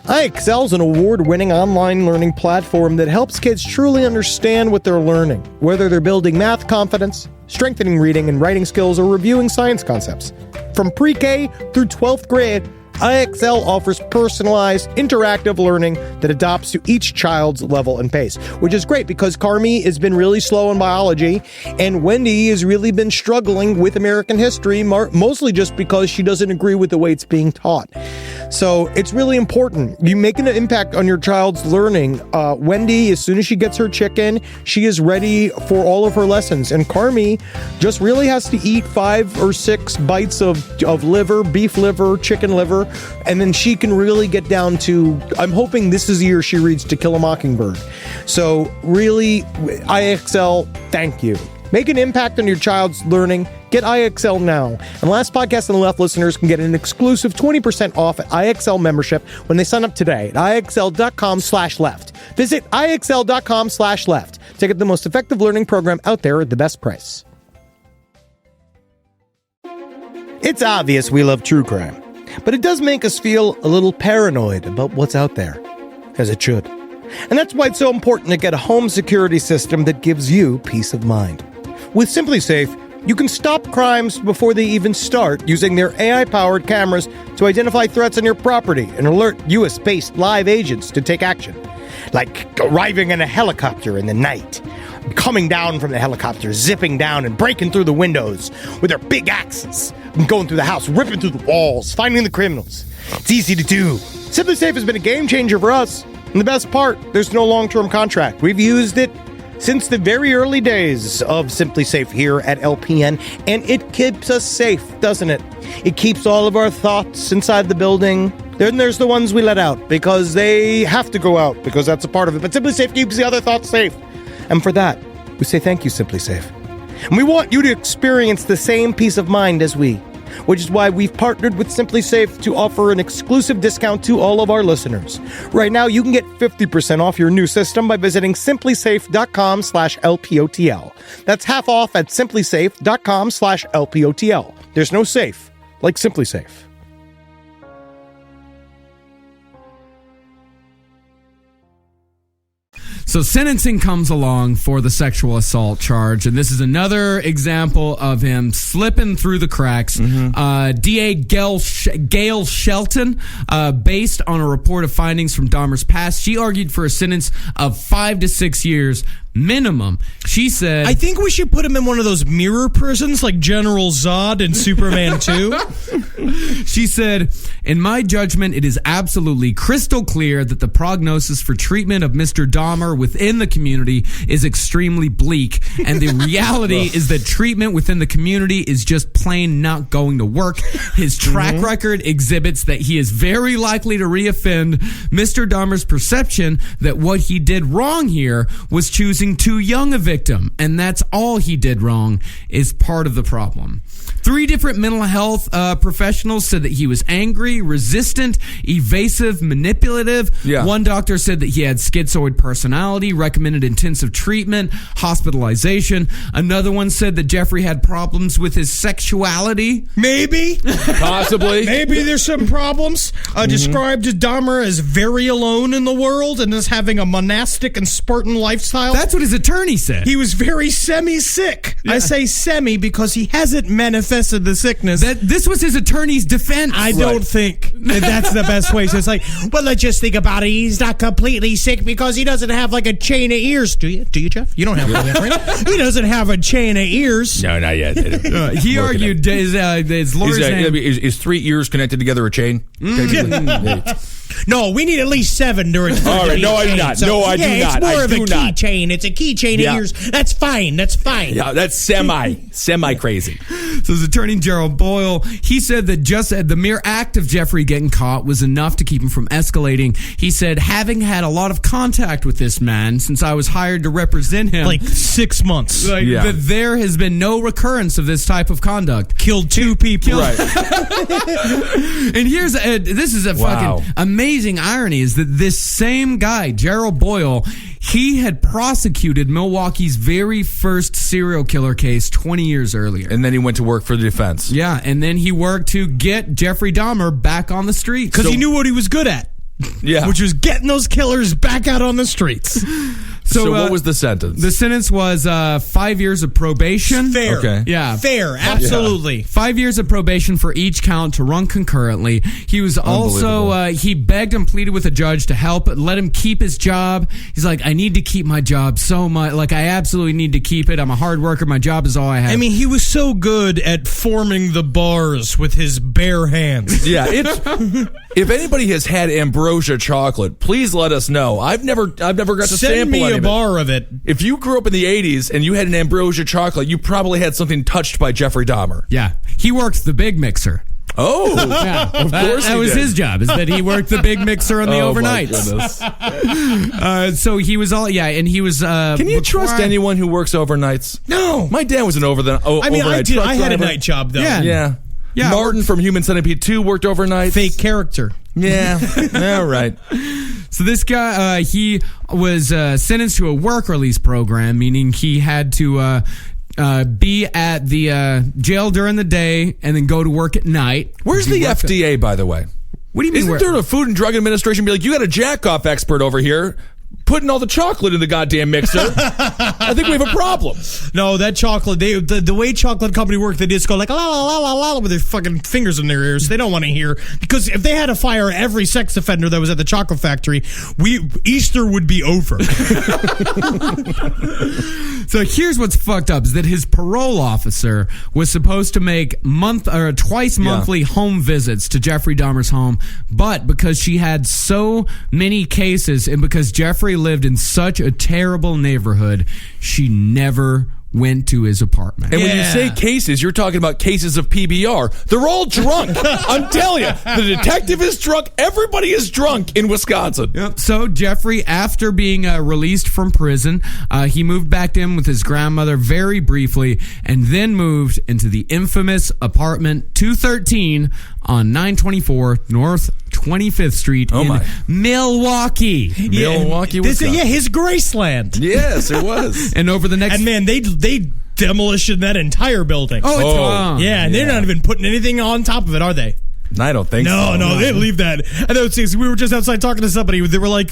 IXL is an award-winning online learning platform that helps kids truly understand what they're learning, whether they're building math confidence, strengthening reading and writing skills, or reviewing science concepts. From pre-K through 12th grade, IXL offers personalized, interactive learning that adapts to each child's level and pace, which is great because Carmi has been really slow in biology, and Wendy has really been struggling with American history, mostly just because she doesn't agree with the way it's being taught. So it's really important. You make an impact on your child's learning. Wendy, as soon as she gets her chicken, she is ready for all of her lessons. And Carmi just really has to eat 5 or 6 bites of liver, beef liver, chicken liver, and then she can really get down to, I'm hoping this is the year she reads To Kill a Mockingbird. So really, IXL, thank you. Make an impact on your child's learning. Get IXL now. And Last Podcast on the Left listeners can get an exclusive 20% off at IXL membership when they sign up today at IXL.com/left. Visit IXL.com/left to get the most effective learning program out there at the best price. It's obvious we love true crime, but it does make us feel a little paranoid about what's out there, as it should. And that's why it's so important to get a home security system that gives you peace of mind. With SimpliSafe, you can stop crimes before they even start using their AI-powered cameras to identify threats on your property and alert US-based live agents to take action. Like arriving in a helicopter in the night, coming down from the helicopter, zipping down and breaking through the windows with their big axes, and going through the house, ripping through the walls, finding the criminals. It's easy to do. SimpliSafe has been a game changer for us. And the best part, there's no long-term contract. We've used it since the very early days of SimpliSafe here at LPN, and it keeps us safe, doesn't it? It keeps all of our thoughts inside the building. Then there's the ones we let out because they have to go out because that's a part of it. But SimpliSafe keeps the other thoughts safe. And for that, we say thank you, SimpliSafe. And we want you to experience the same peace of mind as we, which is why we've partnered with SimpliSafe to offer an exclusive discount to all of our listeners. Right now, you can get 50% off your new system by visiting simplysafe.com/LPOTL. That's half off at simplysafe.com/LPOTL. There's no safe like SimpliSafe. So sentencing comes along for the sexual assault charge, and this is another example of him slipping through the cracks. DA Gail Shelton, based on a report of findings from Dahmer's past, she argued for a sentence of 5 to 6 years minimum. She said, I think we should put him in one of those mirror prisons like General Zod in Superman 2. She said, in my judgment, it is absolutely crystal clear that the prognosis for treatment of Mr. Dahmer within the community is extremely bleak, and the reality is that treatment within the community is just plain not going to work. His track record exhibits that he is very likely to reoffend. Mr. Dahmer's perception that what he did wrong here was choosing too young a victim, and that's all he did wrong, is part of the problem. 3 different mental health professionals said that he was angry, resistant, evasive, manipulative. Yeah. One doctor said that he had schizoid personality, recommended intensive treatment, hospitalization. Another one said that Jeffrey had problems with his sexuality. Maybe. Possibly. Maybe there's some problems. Described Dahmer as very alone in the world and as having a monastic and Spartan lifestyle. That's what his attorney said. He was very semi-sick. Yeah. I say semi because he hasn't manifested the sickness. This was his attorney's defense. I don't think that's the best way. So it's like, well, let's just think about it. He's not completely sick because he doesn't have like a chain of ears. Do you, Jeff? You don't have one yet, right? He doesn't have a chain of ears. No, not yet. He argued his lawyer's name. Is 3 ears connected together a chain? No, we need at least 7 during. All right, no, I'm not. No, I do not. It's more I of a do not. keychain. It's a keychain of ears. That's fine. That's fine. Yeah, that's semi crazy. So his attorney, Gerald Boyle, he said that just the mere act of Jeffrey getting caught was enough to keep him from escalating. He said, having had a lot of contact with this man since I was hired to represent him. Like 6 months. That there has been no recurrence of this type of conduct. Killed 2 people. Right. And here's, this is a fucking amazing irony, is that this same guy, Gerald Boyle, he had prosecuted Milwaukee's very first serial killer case 20 years earlier. And then he went to work for the defense. Yeah, and then he worked to get Jeffrey Dahmer back on the streets. Because he knew what he was good at. Yeah. Which was getting those killers back out on the streets. So what was the sentence? The sentence was 5 years of probation. Fair. Okay. Yeah. Fair. Absolutely. 5 years of probation for each count to run concurrently. He was also, he begged and pleaded with a judge to help let him keep his job. He's like, I need to keep my job so much. Like, I absolutely need to keep it. I'm a hard worker. My job is all I have. I mean, he was so good at forming the bars with his bare hands. Yeah. If anybody has had ambrosia chocolate, please let us know. I've never got to Send sample me any a of it. bar of it. If you grew up in the 80s and you had an ambrosia chocolate, you probably had something touched by Jeffrey Dahmer. Yeah. He works the big mixer. Oh, Yeah, of course that he was did. his job, is that he worked the big mixer on the overnights. So he was and he was. Can you trust anyone who works overnights? No. My dad was an overnight I mean, overnight I truck had a driver. night job, though. Yeah. Yeah. Martin from Human Centipede 2 worked overnight. Fake character. Yeah. All right. So this guy, he was sentenced to a work release program, meaning he had to be at the jail during the day and then go to work at night. Where's the FDA, by the way? What do you mean? Isn't there a Food and Drug Administration be like, you got a jack-off expert over here putting all the chocolate in the goddamn mixer? I think we have a problem. No, that chocolate, the way chocolate company work, they just go like, la, la, la, la, la, with their fucking fingers in their ears. They don't want to hear. Because if they had to fire every sex offender that was at the chocolate factory, Easter would be over. So here's what's fucked up, is that his parole officer was supposed to make twice monthly home visits to Jeffrey Dahmer's home, but because she had so many cases and because Jeffrey lived in such a terrible neighborhood, she never went to his apartment. And when you say cases, you're talking about cases of PBR. They're all drunk. I'm telling you, the detective is drunk. Everybody is drunk in Wisconsin. Yep. So Jeffrey, after being released from prison, he moved back in with his grandmother very briefly, and then moved into the infamous apartment 213 on 924 North 25th Street in Milwaukee. Milwaukee, Wisconsin. His Graceland. Yes, it was. And over the next... And man, they demolished that entire building. Oh, yeah, and they're not even putting anything on top of it, are they? I don't think so. No, they didn't leave that. And then we were just outside talking to somebody. They were like,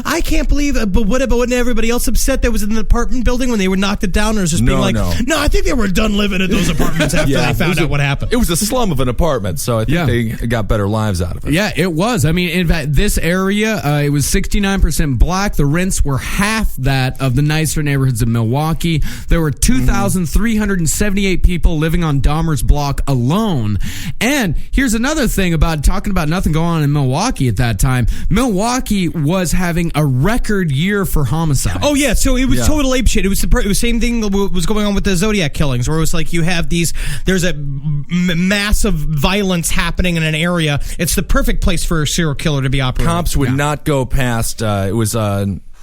I can't believe it, but what about wasn't everybody else upset that was in the apartment building when they would knocked it down? Or was just being like, no, I think they were done living in those apartments after they found out what happened. It was a slum of an apartment, so I think they got better lives out of it. Yeah, it was. I mean, in fact, this area, it was 69% black. The rents were half that of the nicer neighborhoods of Milwaukee. There were 2,378 people living on Dahmer's block alone. And here's another thing about talking about nothing going on in Milwaukee at that time. Milwaukee was having a record year for homicide. Oh yeah, so it was total ape shit. It was the same thing that was going on with the Zodiac killings, where it was like you have there's a massive violence happening in an area. It's the perfect place for a serial killer to be operating. Cops would not go past. It was.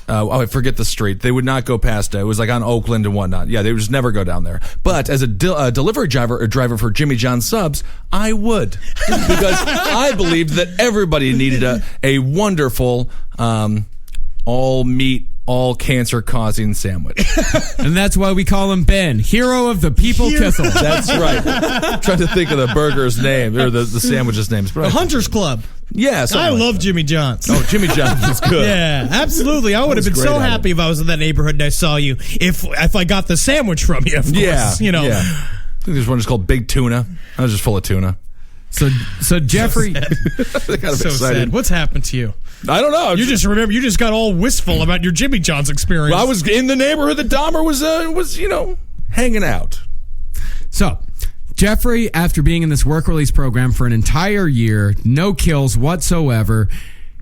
I forget the street. They would not go past it. It was like on Oakland and whatnot. Yeah, they would just never go down there. But as a delivery driver for Jimmy John Subs, I would. Because I believed that everybody needed a wonderful, all meat, all cancer-causing sandwich. And that's why we call him Ben, hero of the people kissel. That's right. I'm trying to think of the burger's name, or the sandwich's names. The Hunters Club. Yeah, I love Jimmy John's. Oh, Jimmy John's is good. Yeah, absolutely. I would have been so happy if I was in that neighborhood and I saw you. If I got the sandwich from you, of course. Yeah, Yeah. I think there's one just called Big Tuna. I was just full of tuna. So Jeffrey, so sad. What's happened to you? I don't know. You just got all wistful about your Jimmy John's experience. Well, I was in the neighborhood that Dahmer was hanging out. So Jeffrey, after being in this work release program for an entire year, no kills whatsoever,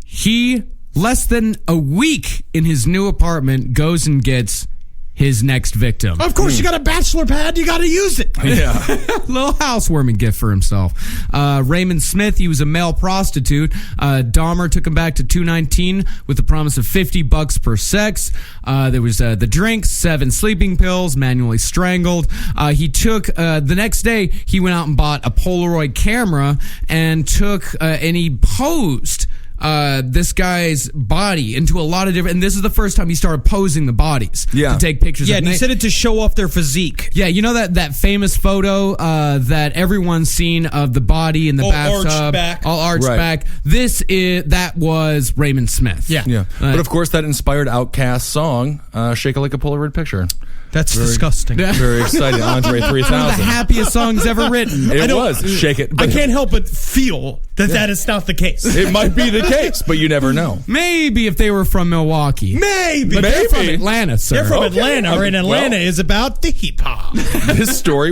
he, less than a week in his new apartment, goes and gets his next victim. Of course, you got a bachelor pad, you got to use it. Yeah. Little housewarming gift for himself. Raymond Smith, he was a male prostitute. Dahmer took him back to 219 with the promise of $50 per sex. There was the drinks, 7 sleeping pills, manually strangled. He took, the next day, he went out and bought a Polaroid camera and he posed this guy's body into a lot of different, and this is the first time he started posing the bodies to take pictures. Yeah, and he said it to show off their physique. Yeah, you know that famous photo that everyone's seen of the body in the bathtub, all arched back. That was Raymond Smith. Yeah. But of course, that inspired Outkast's song "Shake It Like a Polaroid Picture." That's disgusting. Very exciting. Andre 3000. One of the happiest songs ever written. It was. Shake It. I can't help but feel that is not the case. It might be the case, but you never know. Maybe if they were from Milwaukee. Maybe. But they're from Atlanta, sir. They're from Atlanta, and Atlanta is about the hip hop. This story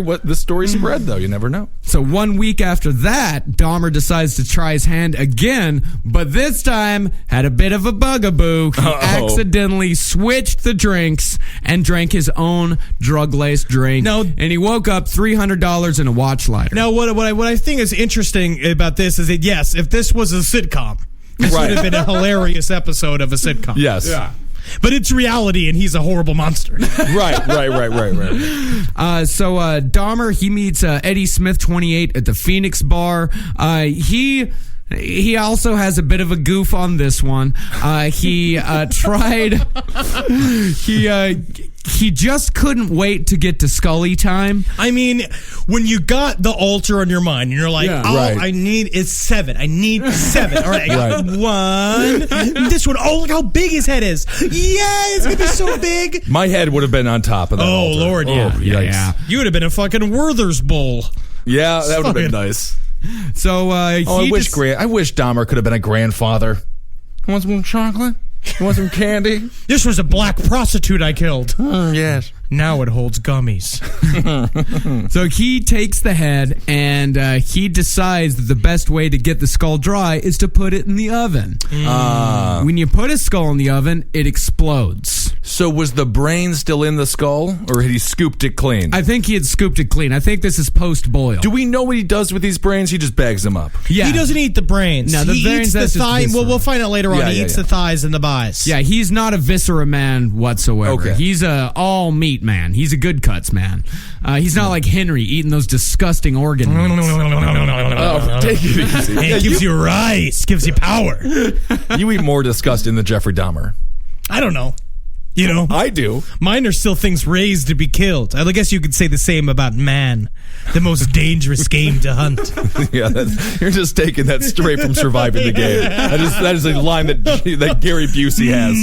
spread, though. You never know. So 1 week after that, Dahmer decides to try his hand again, but this time had a bit of a bugaboo. He accidentally switched the drinks and drank his own drug-laced drink. And he woke up $300 in a watch lighter. Now, what I think is interesting about this is that, yes, if this was a sitcom, this would have been a hilarious episode of a sitcom. Yes. Yeah. But it's reality, and he's a horrible monster. Right. So Dahmer, he meets Eddie Smith, 28, at the Phoenix bar. He also has a bit of a goof on this one. He just couldn't wait to get to Scully time. I mean, when you got the altar on your mind and you're like, I need 7. I need 7. All right, I got 1. This one, look how big his head is. Yeah, it's going to be so big. My head would have been on top of that altar. Lord, yeah. You would have been a fucking Werther's bowl. Yeah, that would have been nice. So, I wish Dahmer could have been a grandfather. Want some chocolate? Want some candy? This was a black prostitute I killed. Yes. Now it holds gummies. So he takes the head and he decides that the best way to get the skull dry is to put it in the oven. When you put a skull in the oven, it explodes. So was the brain still in the skull, or had he scooped it clean? I think he had scooped it clean. I think this is post-boil. Do we know what he does with these brains? He just bags them up. Yeah. He doesn't eat the brains. No, he eats the thigh. Well, we'll find out later on. He eats the thighs and the buys. Yeah, he's not a viscera man whatsoever. Okay. He's a all meat man. He's a good cuts man. He's not like Henry eating those disgusting organ meats. Take it easy. It gives you rice. Gives you power. You eat more disgusting than Jeffrey Dahmer. I don't know. You know? I do. Mine are still things raised to be killed. I guess you could say the same about man, the most dangerous game to hunt. Yeah, you're just taking that straight from Surviving the Game. That is a line that Gary Busey has.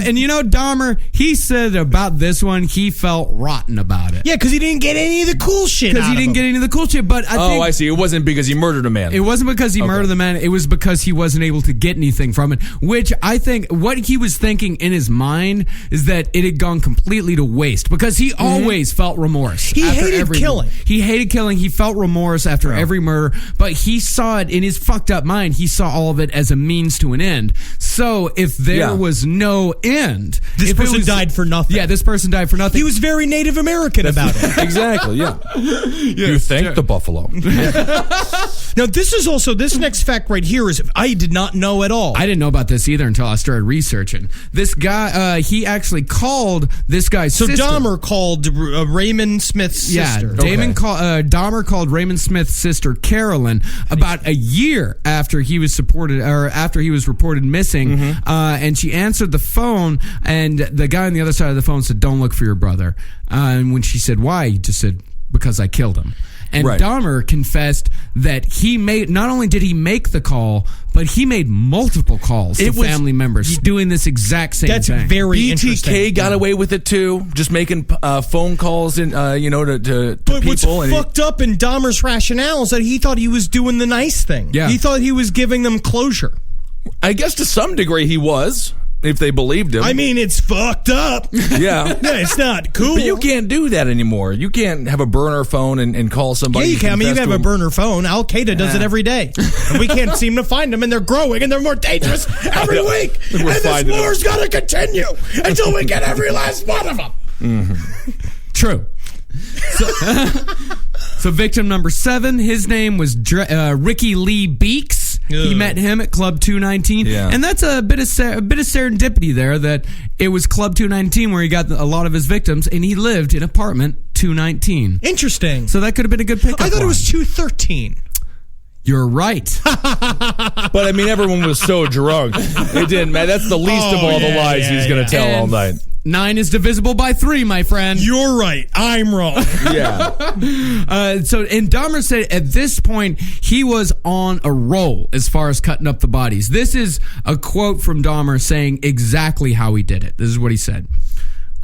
And you know, Dahmer, he said about this one, he felt rotten about it. Yeah, because he didn't get any of the cool shit. Because he didn't get any of the cool shit. But I see. It wasn't because he murdered a man. It wasn't because he murdered the man. It was because he wasn't able to get anything from it. Which I think what he was thinking in his mind is that it had gone completely to waste because he always felt remorse. He hated killing. He hated killing. He felt remorse after every murder, but he saw it in his fucked up mind. He saw all of it as a means to an end. So if there was no end, this person died for nothing. Yeah, this person died for nothing. He was very Native American about it. Exactly. Yeah. You thank the buffalo. Now this next fact right here is I did not know at all. I didn't know about this either until I started researching. This guy, he actually called this guy's sister. So Dahmer called Raymond Smith's sister. Dahmer called Raymond Smith's sister Carolyn about a year after he was reported missing, and she answered the phone, and the guy on the other side of the phone said, "Don't look for your brother." And when she said why, he just said, "Because I killed him." And Dahmer confessed that not only did he make the call, but he made multiple calls to family members doing this exact same thing. That's very interesting. BTK got away with it too, just making phone calls and to but people. What's fucked up in Dahmer's rationale is that he thought he was doing the nice thing. Yeah. He thought he was giving them closure. I guess to some degree he was. If they believed him. I mean, it's fucked up. Yeah. Yeah, it's not cool. But you can't do that anymore. You can't have a burner phone and call somebody. Yeah, you can. I mean, you can have a burner phone. Al-Qaeda does it every day. And we can't seem to find them, and they're growing, and they're more dangerous every week. And this war's got to continue until we get every last one of them. Mm-hmm. True. So victim number 7, his name was Ricky Lee Beeks. He met him at Club 219, and that's a bit of serendipity there. That it was Club 219 where he got a lot of his victims, and he lived in apartment 219. Interesting. So that could have been a good pickup. I thought it was 213. You're right. But I mean, everyone was so drunk. It didn't matter. That's the least of all the lies he's going to tell all night. 9 is divisible by 3, my friend. You're right. I'm wrong. Yeah. And Dahmer said at this point, he was on a roll as far as cutting up the bodies. This is a quote from Dahmer saying exactly how he did it. This is what he said.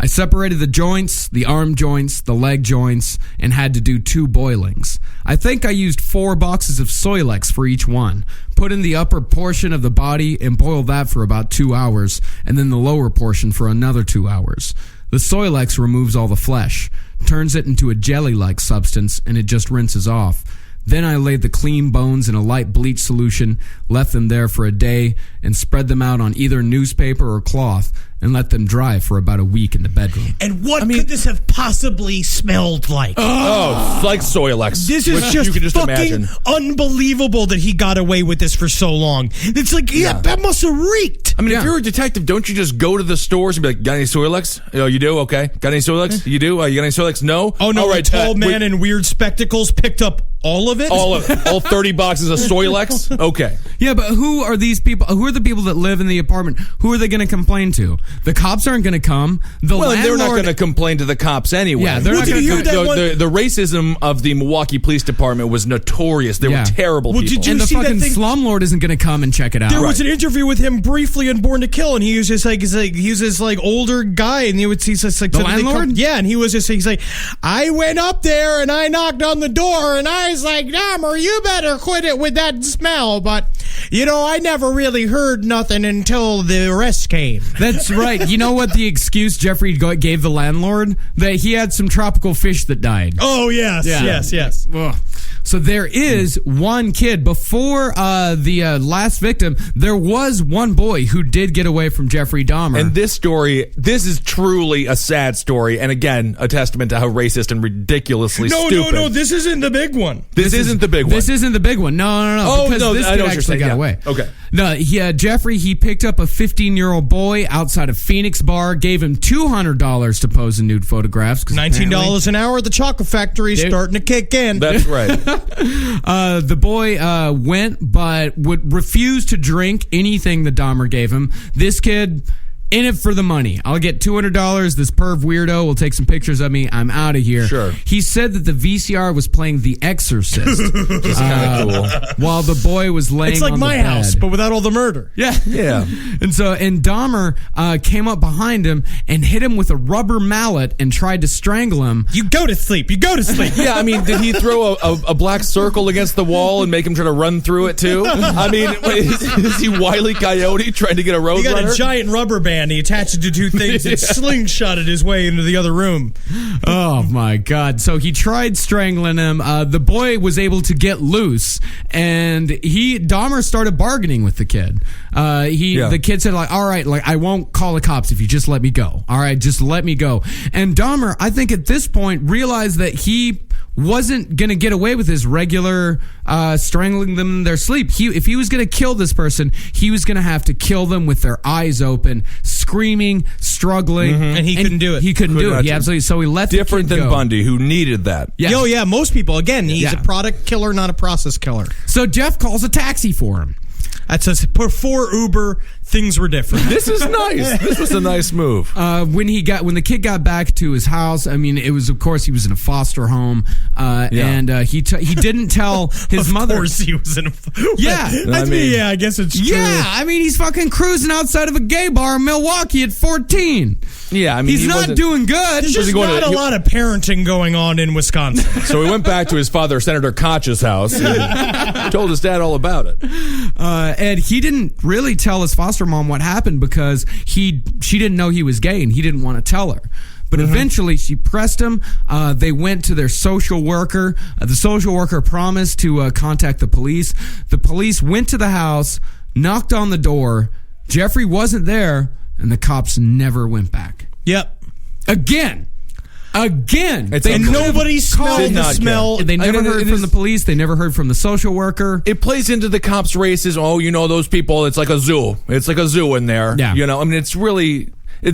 I separated the joints, the arm joints, the leg joints, and had to do 2 boilings. I think I used 4 boxes of Soilex for each one. Put in the upper portion of the body and boiled that for about 2 hours, and then the lower portion for another 2 hours. The Soilex removes all the flesh, turns it into a jelly-like substance, and it just rinses off. Then I laid the clean bones in a light bleach solution, left them there for a day, and spread them out on either newspaper or cloth, and let them dry for about a week in the bedroom. And what could this have possibly smelled like? Oh, like Soilex. This is just fucking unbelievable that he got away with this for so long. It's like, that must have reeked. I mean, if you're a detective, don't you just go to the stores and be like, got any Soilex? Oh, you do? Okay. Got any Soilex? You do? You got any Soilex? No? Oh, no, the tall man in weird spectacles picked up all of it? All of it. All 30 boxes of Soilex? Okay. Yeah, but who are these people? Who are the people that live in the apartment? Who are they going to complain to? The cops aren't going to come. They're not going to complain to the cops anyway. Yeah, they're not going to. The racism of the Milwaukee Police Department was notorious. They were terrible people. And the fucking slumlord isn't going to come and check it out. There was an interview with him briefly in Born to Kill, and he was just like, he was this like older guy, and he's just like the landlord. Yeah, and he was just he's like, I went up there and I knocked on the door, and I was like, Dahmer, you better quit it with that smell. But I never really heard nothing until the arrest came. That's right. You know what the excuse Jeffrey gave the landlord? That he had some tropical fish that died. Oh, yes. Yes. Ugh. So there is one kid. Before the last victim, there was one boy who did get away from Jeffrey Dahmer. And this is truly a sad story. And again, a testament to how racist and ridiculously stupid. No, this isn't the big one. This isn't the big one. This isn't the big one. No. Oh, because no, this I know kid what you're actually saying. got away. Okay. No, Jeffrey, he picked up a 15-year-old boy outside a Phoenix bar, gave him $200 to pose in nude photographs. $19 an hour at the chocolate factory starting to kick in. That's right. The boy went, but would refuse to drink anything that Dahmer gave him. This kid, in it for the money. I'll get $200. This perv weirdo will take some pictures of me. I'm out of here. Sure. He said that the VCR was playing The Exorcist. Which is kind of cool. While the boy was laying It's like on my the bed. house, but without all the murder. Yeah. Yeah. And Dahmer came up behind him and hit him with a rubber mallet and tried to strangle him. You go to sleep. You go to sleep. Yeah, I mean, did he throw a black circle against the wall and make him try to run through it too? I mean, is he Wile E. Coyote trying to get a road He got runner? a giant rubber band. He attached it to two things and slingshotted his way into the other room. Oh my God. So he tried strangling him. The boy was able to get loose, and Dahmer started bargaining with the kid. The kid said, all right, I won't call the cops if you just let me go. All right, just let me go. And Dahmer, I think at this point, realized that he wasn't going to get away with his regular strangling them in their sleep. If he was going to kill this person, he was going to have to kill them with their eyes open, screaming, struggling. And he couldn't do it. He couldn't do it. He absolutely. So he let Different the kid than go. Bundy, who needed that. Yeah. Yeah, most people. Again, he's a product killer, not a process killer. So Jeff calls a taxi for him. That's before Uber, things were different. This is nice. This was a nice move. When the kid got back to his house, I mean, it was, of course, he was in a foster home, and he didn't tell his mother. Of course, he was in a. Yeah, I guess it's true. Yeah, I mean, he's fucking cruising outside of a gay bar in Milwaukee at 14. Yeah, I mean, he's not doing good. There's just not a lot of parenting going on in Wisconsin. So he went back to his father, Senator Koch's house, and told his dad all about it. And he didn't really tell his foster mom what happened because she didn't know he was gay and he didn't want to tell her. But eventually she pressed him. They went to their social worker. The social worker promised to contact the police. The police went to the house, knocked on the door. Jeffrey wasn't there, and the cops never went back. Yep. Again. And nobody smelled the smell. They never heard from the police. They never heard from the social worker. It plays into the cops' races. Oh, those people, it's like a zoo. It's like a zoo in there. Yeah. I mean, it's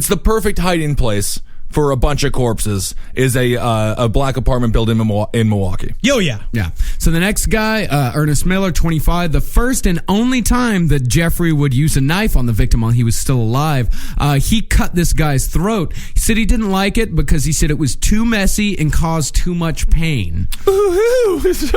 the perfect hiding place for a bunch of corpses is a black apartment building in Milwaukee. Yeah. So the next guy, Ernest Miller, 25, the first and only time that Jeffrey would use a knife on the victim while he was still alive, he cut this guy's throat. He said he didn't like it because he said it was too messy and caused too much pain. It's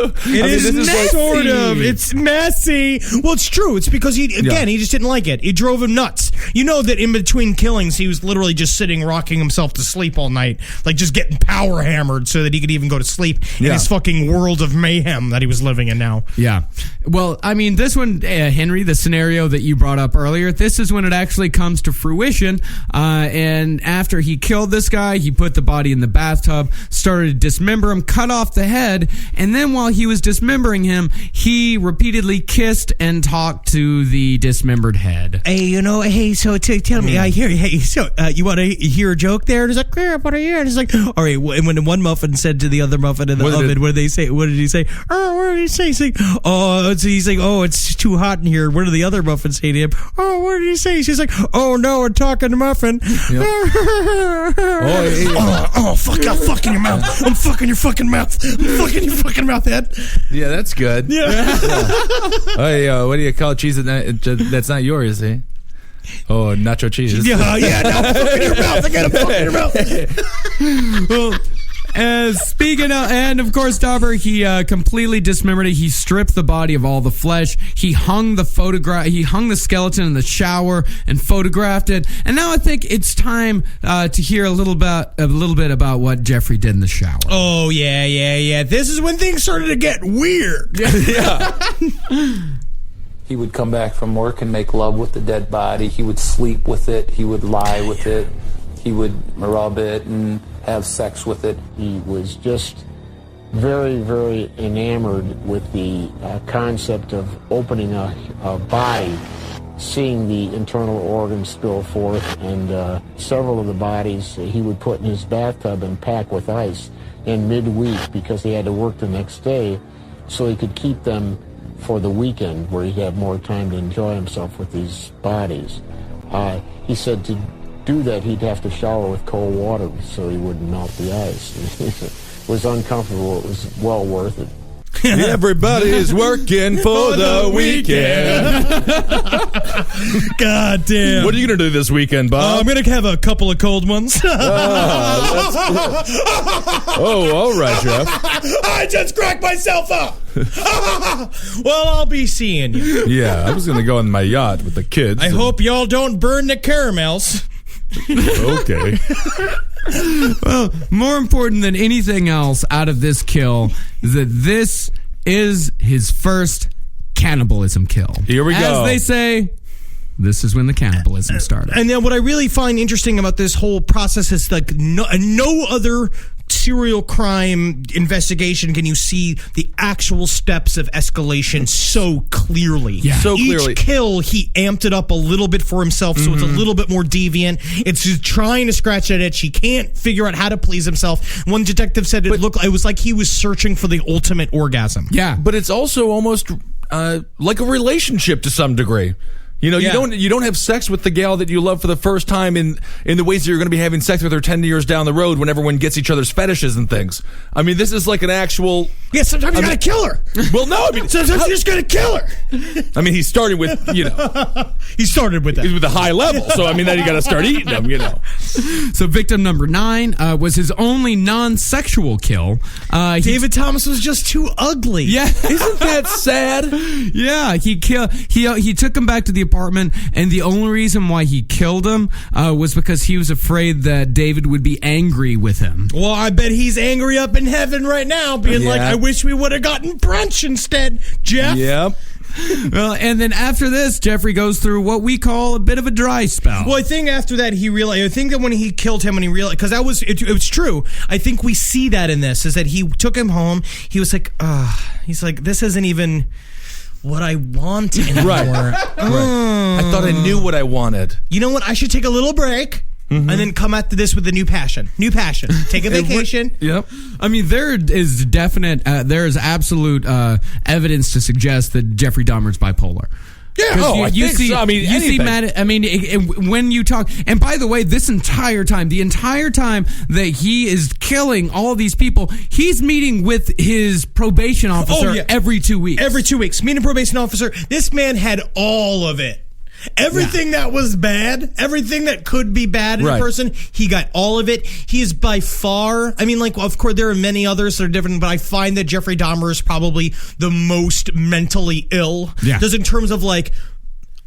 messy. Well, it's true. It's because he just didn't like it. It drove him nuts. You know that in between killings, he was literally just sitting, rocking himself to sleep all night, like just getting power hammered so that he could even go to sleep in his fucking world of mayhem that he was living in now. Yeah. Well, I mean, this one, Henry, the scenario that you brought up earlier, this is when it actually comes to fruition. And after he killed this guy, he put the body in the bathtub, started to dismember him, cut off the head, and then while he was dismembering him, he repeatedly kissed and talked to the dismembered head. Hey, so tell me, I hear, you want to hear a joke there? And he's like, yeah, what are you? And he's like, all right, and when the one muffin said to the other muffin in the oven, what did they say? What did he say? Oh, what did he say? He's like, it's too hot in here. What did the other muffins say to him? Oh, what did he say? She's like, oh no, we're talking to muffin. Yep. Fuck, I'm fucking your mouth. I'm fucking your fucking mouth. I'm fucking your fucking mouth, Ed. Yeah, that's good. Yeah. Hey, what do you call cheese that's not yours, eh? Oh, nacho cheese. Yeah, now I'm fucking your mouth. I gotta fuck your mouth. Well, speaking of, and of course, Dahmer, he completely dismembered it. He stripped the body of all the flesh. He hung the skeleton in the shower and photographed it. And now I think it's time to hear a little bit about what Jeffrey did in the shower. Oh yeah. This is when things started to get weird. Yeah. He would come back from work and make love with the dead body. He would sleep with it. He would lie with it. He would rub it and have sex with it. He was just very, very enamored with the concept of opening a body, seeing the internal organs spill forth, and several of the bodies he would put in his bathtub and pack with ice in midweek because he had to work the next day, so he could keep them for the weekend where he'd have more time to enjoy himself with these bodies. He said to do that he'd have to shower with cold water so he wouldn't melt the ice. It was uncomfortable. It was well worth it. Everybody's working for the weekend. God damn. What are you going to do this weekend, Bob? I'm going to have a couple of cold ones. Oh, all right, Jeff. I just cracked myself up. Well, I'll be seeing you. Yeah, I was going to go on my yacht with the kids. I hope y'all don't burn the caramels. Okay. Well, more important than anything else out of this kill is that this is his first cannibalism kill. Here we go. As they say, this is when the cannibalism started. And then what I really find interesting about this whole process is like no other serial crime investigation can you see the actual steps of escalation so clearly. Yeah. So clearly. Each kill, he amped it up a little bit for himself, so it's a little bit more deviant. It's just trying to scratch that itch. He can't figure out how to please himself. One detective said it was like he was searching for the ultimate orgasm. Yeah. But it's also almost like a relationship to some degree. You know, you don't have sex with the gal that you love for the first time in the ways that you're going to be having sex with her 10 years down the road when everyone gets each other's fetishes and things. I mean, this is like an actual... Yeah, sometimes you gotta kill her. Well, no, I mean... Sometimes you just gotta kill her. I mean, he started with, He started with that. with a high level, so I mean, then you gotta start eating them, So victim number 9 was his only non-sexual kill. David Thomas was just too ugly. Yeah. Isn't that sad? Yeah, he took him back to the apartment, and the only reason why he killed him was because he was afraid that David would be angry with him. Well, I bet he's angry up in heaven right now, being like, I wish we would have gotten brunch instead, Jeff. Yep. Well, and then after this, Jeffrey goes through what we call a bit of a dry spell. Well, I think after that he realized. I think that when he killed him, and he realized, because it was true. I think we see that in this is that he took him home. He was like, he's like, this isn't even what I want anymore. Right. I thought I knew what I wanted. You know what? I should take a little break. And then come after this with a new passion. Take a vacation. Yep. I mean, there is absolute evidence to suggest that Jeffrey Dahmer's bipolar. Yeah, I think so. I mean, you see Matt. I mean, when you talk, and by the way, the entire time that he is killing all these people, he's meeting with his probation officer every 2 weeks. Every 2 weeks, meeting a probation officer. This man had all of it. Everything that was bad, everything that could be bad in a person, he got all of it. He is by far, I mean, like, of course, there are many others that are different, but I find that Jeffrey Dahmer is probably the most mentally ill. Yeah. Just in terms of, like,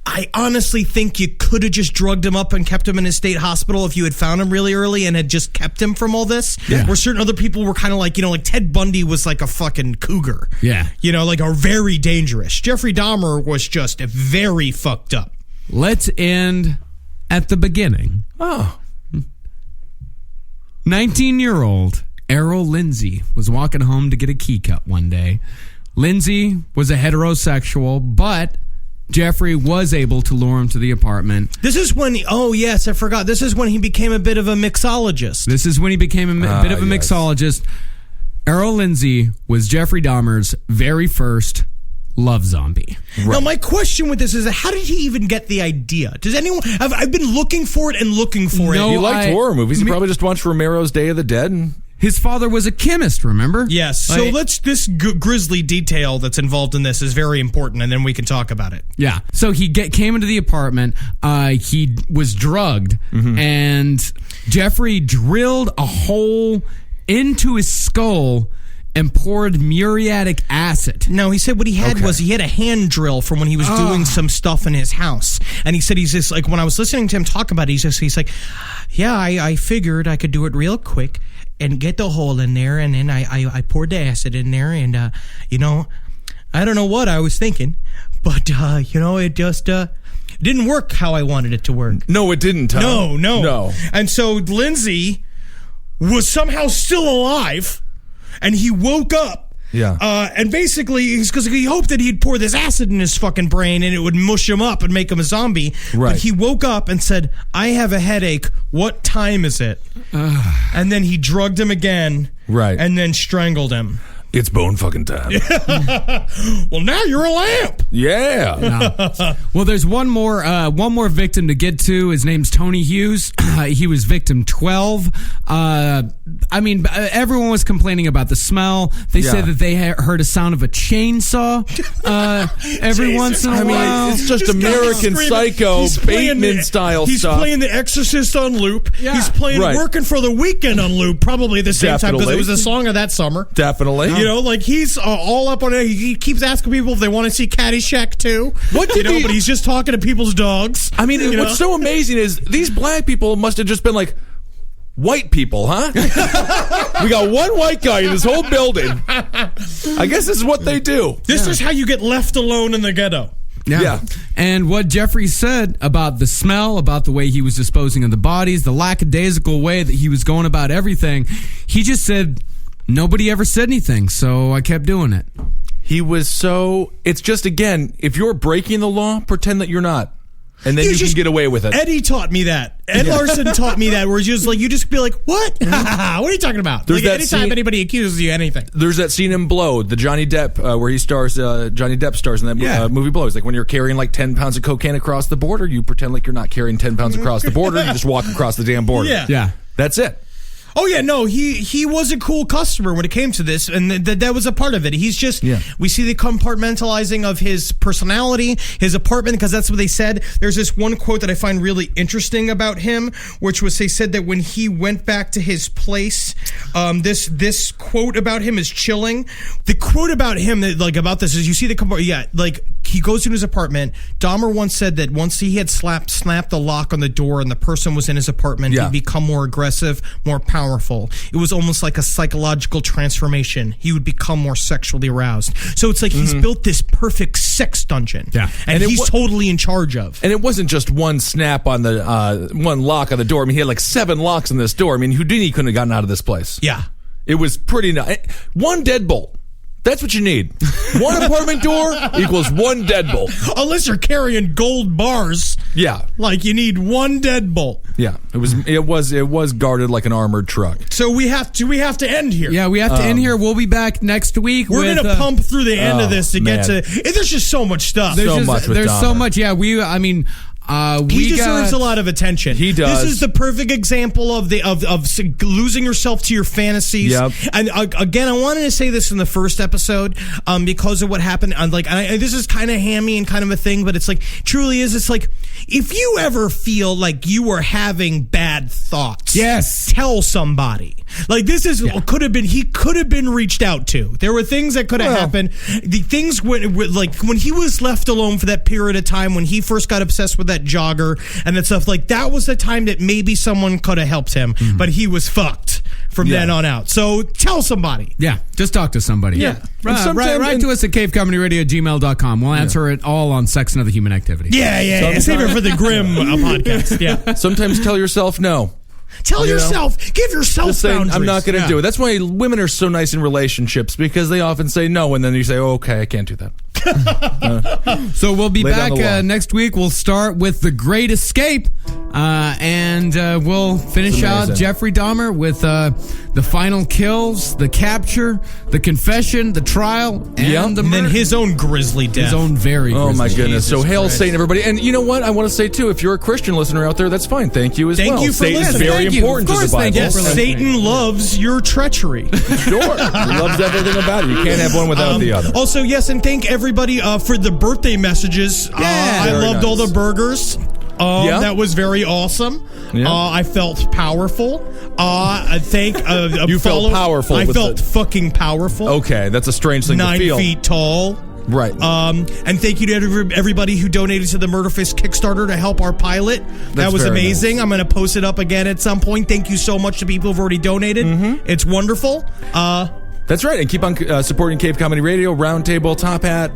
I honestly think you could have just drugged him up and kept him in a state hospital if you had found him really early and had just kept him from all this. Yeah. Where certain other people were kind of like, like Ted Bundy was like a fucking cougar. Yeah. Like are very dangerous. Jeffrey Dahmer was just very fucked up. Let's end at the beginning. 19-year-old Errol Lindsay was walking home to get a key cut one day. Lindsay was a heterosexual, but Jeffrey was able to lure him to the apartment. This is when, I forgot. This is when he became a bit of a mixologist. Mixologist. Errol Lindsay was Jeffrey Dahmer's very first love zombie. Right. Now, my question with this is, how did he even get the idea? Does anyone... I've been looking for it. He liked horror movies. He probably just watched Romero's Day of the Dead. And his father was a chemist, remember? Yes. So this grisly detail that's involved in this is very important, and then we can talk about it. Yeah. So he came into the apartment. He was drugged, and Jeffrey drilled a hole into his skull and poured muriatic acid. No, he said what he had was he had a hand drill from when he was doing some stuff in his house. And he said he's just like, when I was listening to him talk about it, he's like, yeah, I figured I could do it real quick and get the hole in there. And then I poured the acid in there. And, I don't know what I was thinking, but, it just... didn't work how I wanted it to work. No, it didn't, Tom. No. And so Lindsay was somehow still alive. And he woke up. Yeah. And basically, because he hoped that he'd pour this acid in his fucking brain and it would mush him up and make him a zombie. Right. But he woke up and said, I have a headache. What time is it? And then he drugged him again. Right. And then strangled him. It's bone fucking time. Well, now you're a lamp. Yeah. Well, there's one more victim to get to. His name's Tony Hughes. He was victim 12. Everyone was complaining about the smell. They said that they heard a sound of a chainsaw every once in a while. It's just This guy American is Psycho, playing Bateman style He's stuff. playing The Exorcist on loop. Yeah. He's playing Right. Working for the Weekend on loop, probably at the same time because Definitely. it was the song of that summer. Definitely. You know, like he's all up on it. He keeps asking people if they want to see Caddyshack too. What did he- but he's just talking to people's dogs. I mean, you what's so amazing is these black people must have just been like, white people, huh? We got one white guy in this whole building. I guess this is what they do. This is how you get left alone in the ghetto. Yeah. And what Jeffrey said about the smell, about the way he was disposing of the bodies, the lackadaisical way that he was going about everything, he just said, nobody ever said anything, so I kept doing it. He was so... It's just, again, if you're breaking the law, pretend that you're not. And then you can get away with it. Eddie taught me that. Ed Larson taught me that, where it's just like, you just be like, what? What are you talking about? There's Like, that anytime scene- anybody accuses you of anything. There's that scene in Blow, the Johnny Depp, where he stars, Johnny Depp stars in that movie Blow. It's like when you're carrying like 10 pounds of cocaine across the border, you pretend like you're not carrying 10 pounds across the border. You just walk across the damn border. Yeah. That's it. Oh yeah, no, he was a cool customer when it came to this, and that was a part of it. He's just we see the compartmentalizing of his personality, his apartment, because that's what they said. There's this one quote that I find really interesting about him, which was they said that when he went back to his place, this quote about him is chilling. The quote about him about this is you see he goes into his apartment. Dahmer once said that once he had snapped the lock on the door and the person was in his apartment, he'd become more aggressive, more powerful. It was almost like a psychological transformation. He would become more sexually aroused. So it's like he's built this perfect sex dungeon. Yeah. And he's totally in charge of. And it wasn't just one snap on the one lock on the door. I mean, he had like 7 locks on this door. I mean, Houdini couldn't have gotten out of this place. Yeah. It was pretty nice. One deadbolt. That's what you need. One apartment door equals one deadbolt. Unless you're carrying gold bars. Yeah. Like you need one deadbolt. Yeah. It was guarded like an armored truck. So we have to end here. Yeah, we have to end here. We'll be back next week. We're going to pump through the end of this to get to... There's just so much stuff. There's so Dahmer. much. Yeah, he deserves a lot of attention. He does. This is the perfect example of losing yourself to your fantasies. Yep. And again, I wanted to say this in the first episode because of what happened. This is kind of hammy and kind of a thing, but it's like truly is. It's like if you ever feel like you are having bad thoughts, tell somebody. Like this is could have been. He could have been reached out to. There were things that could have happened. The things when he was left alone for that period of time when he first got obsessed with that jogger and that stuff, like that was the time that maybe someone could have helped him, but he was fucked from then on out. So tell somebody. Yeah, just talk to somebody. Yeah. Write to us at cavecomedyradio@gmail.com. We'll answer it all on sex and other human activity. Yeah. Save it for the Grim podcast. Yeah. Sometimes tell yourself no. Tell yourself, give yourself Just saying, boundaries. I'm not going to do it. That's why women are so nice in relationships, because they often say no, and then you say, oh, okay, I can't do that. So we'll be Lay down back the law. next week. We'll start with The Great Escape, and we'll finish out Jeffrey Dahmer with the final kills, the capture, the confession, the trial, and the murder. And then his own grisly death. His own very Oh, my grisly goodness. So hail Christ. Satan, everybody. And you know what? I want to say, too, if you're a Christian listener out there, that's fine. Thank you as well. Thank you for Satan's listening. very Thank you. important Of to the course, thank Bible. you for listening. Satan loves your treachery. Sure. He loves everything about it. You can't have one without the other. Also, yes, and thank everybody for the birthday messages. I Very loved all nice. the burgers. That was very awesome. Yeah. I felt powerful. I thank You felt powerful I with felt it. fucking powerful. Okay, that's a strange thing 9 to feel. feet tall. Right. And thank you to everybody who donated to the Murderfist Kickstarter to help our pilot. That That's was very amazing. I'm going to post it up again at some point. Thank you so much to people who've already donated. It's wonderful. That's right. And keep on supporting Cave Comedy Radio, Roundtable, Top Hat,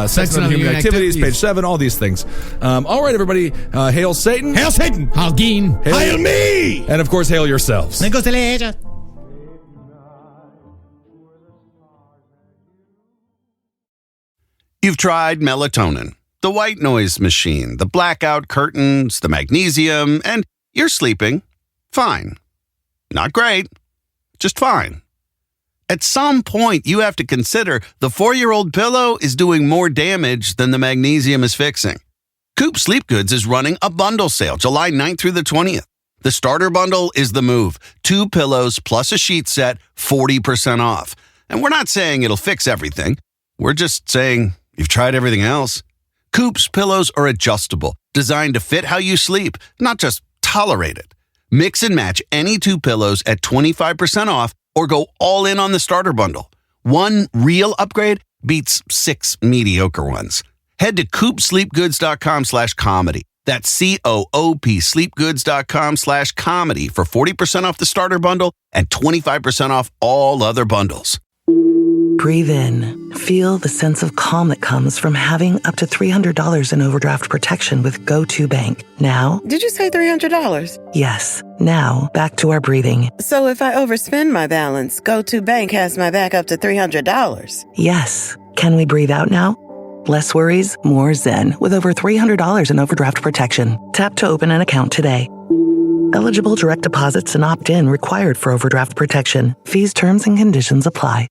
Sex and Other Human Activities, Page 7, all these things. All right, everybody. Hail Satan. Hail Satan! Halgeen. Hail me! And, of course, hail yourselves. You've tried melatonin, the white noise machine, the blackout curtains, the magnesium, and you're sleeping fine. Not great, just fine. At some point, you have to consider the 4-year-old pillow is doing more damage than the magnesium is fixing. Coop Sleep Goods is running a bundle sale July 9th through the 20th. The starter bundle is the move. 2 pillows plus a sheet set, 40% off. And we're not saying it'll fix everything. We're just saying you've tried everything else. Coop's pillows are adjustable, designed to fit how you sleep, not just tolerate it. Mix and match any 2 pillows at 25% off or go all in on the starter bundle. One real upgrade beats 6 mediocre ones. Head to coopsleepgoods.com/comedy. That's COOP sleepgoods.com/comedy for 40% off the starter bundle and 25% off all other bundles. Breathe in. Feel the sense of calm that comes from having up to $300 in overdraft protection with GoToBank. Now, Did you say $300? yes. Now, back to our breathing. So if I overspend my balance, GoToBank has my back up to $300. Yes. Can we breathe out now? Less worries, more zen with over $300 in overdraft protection. Tap to open an account today. Eligible direct deposits and opt-in required for overdraft protection. Fees, terms, and conditions apply.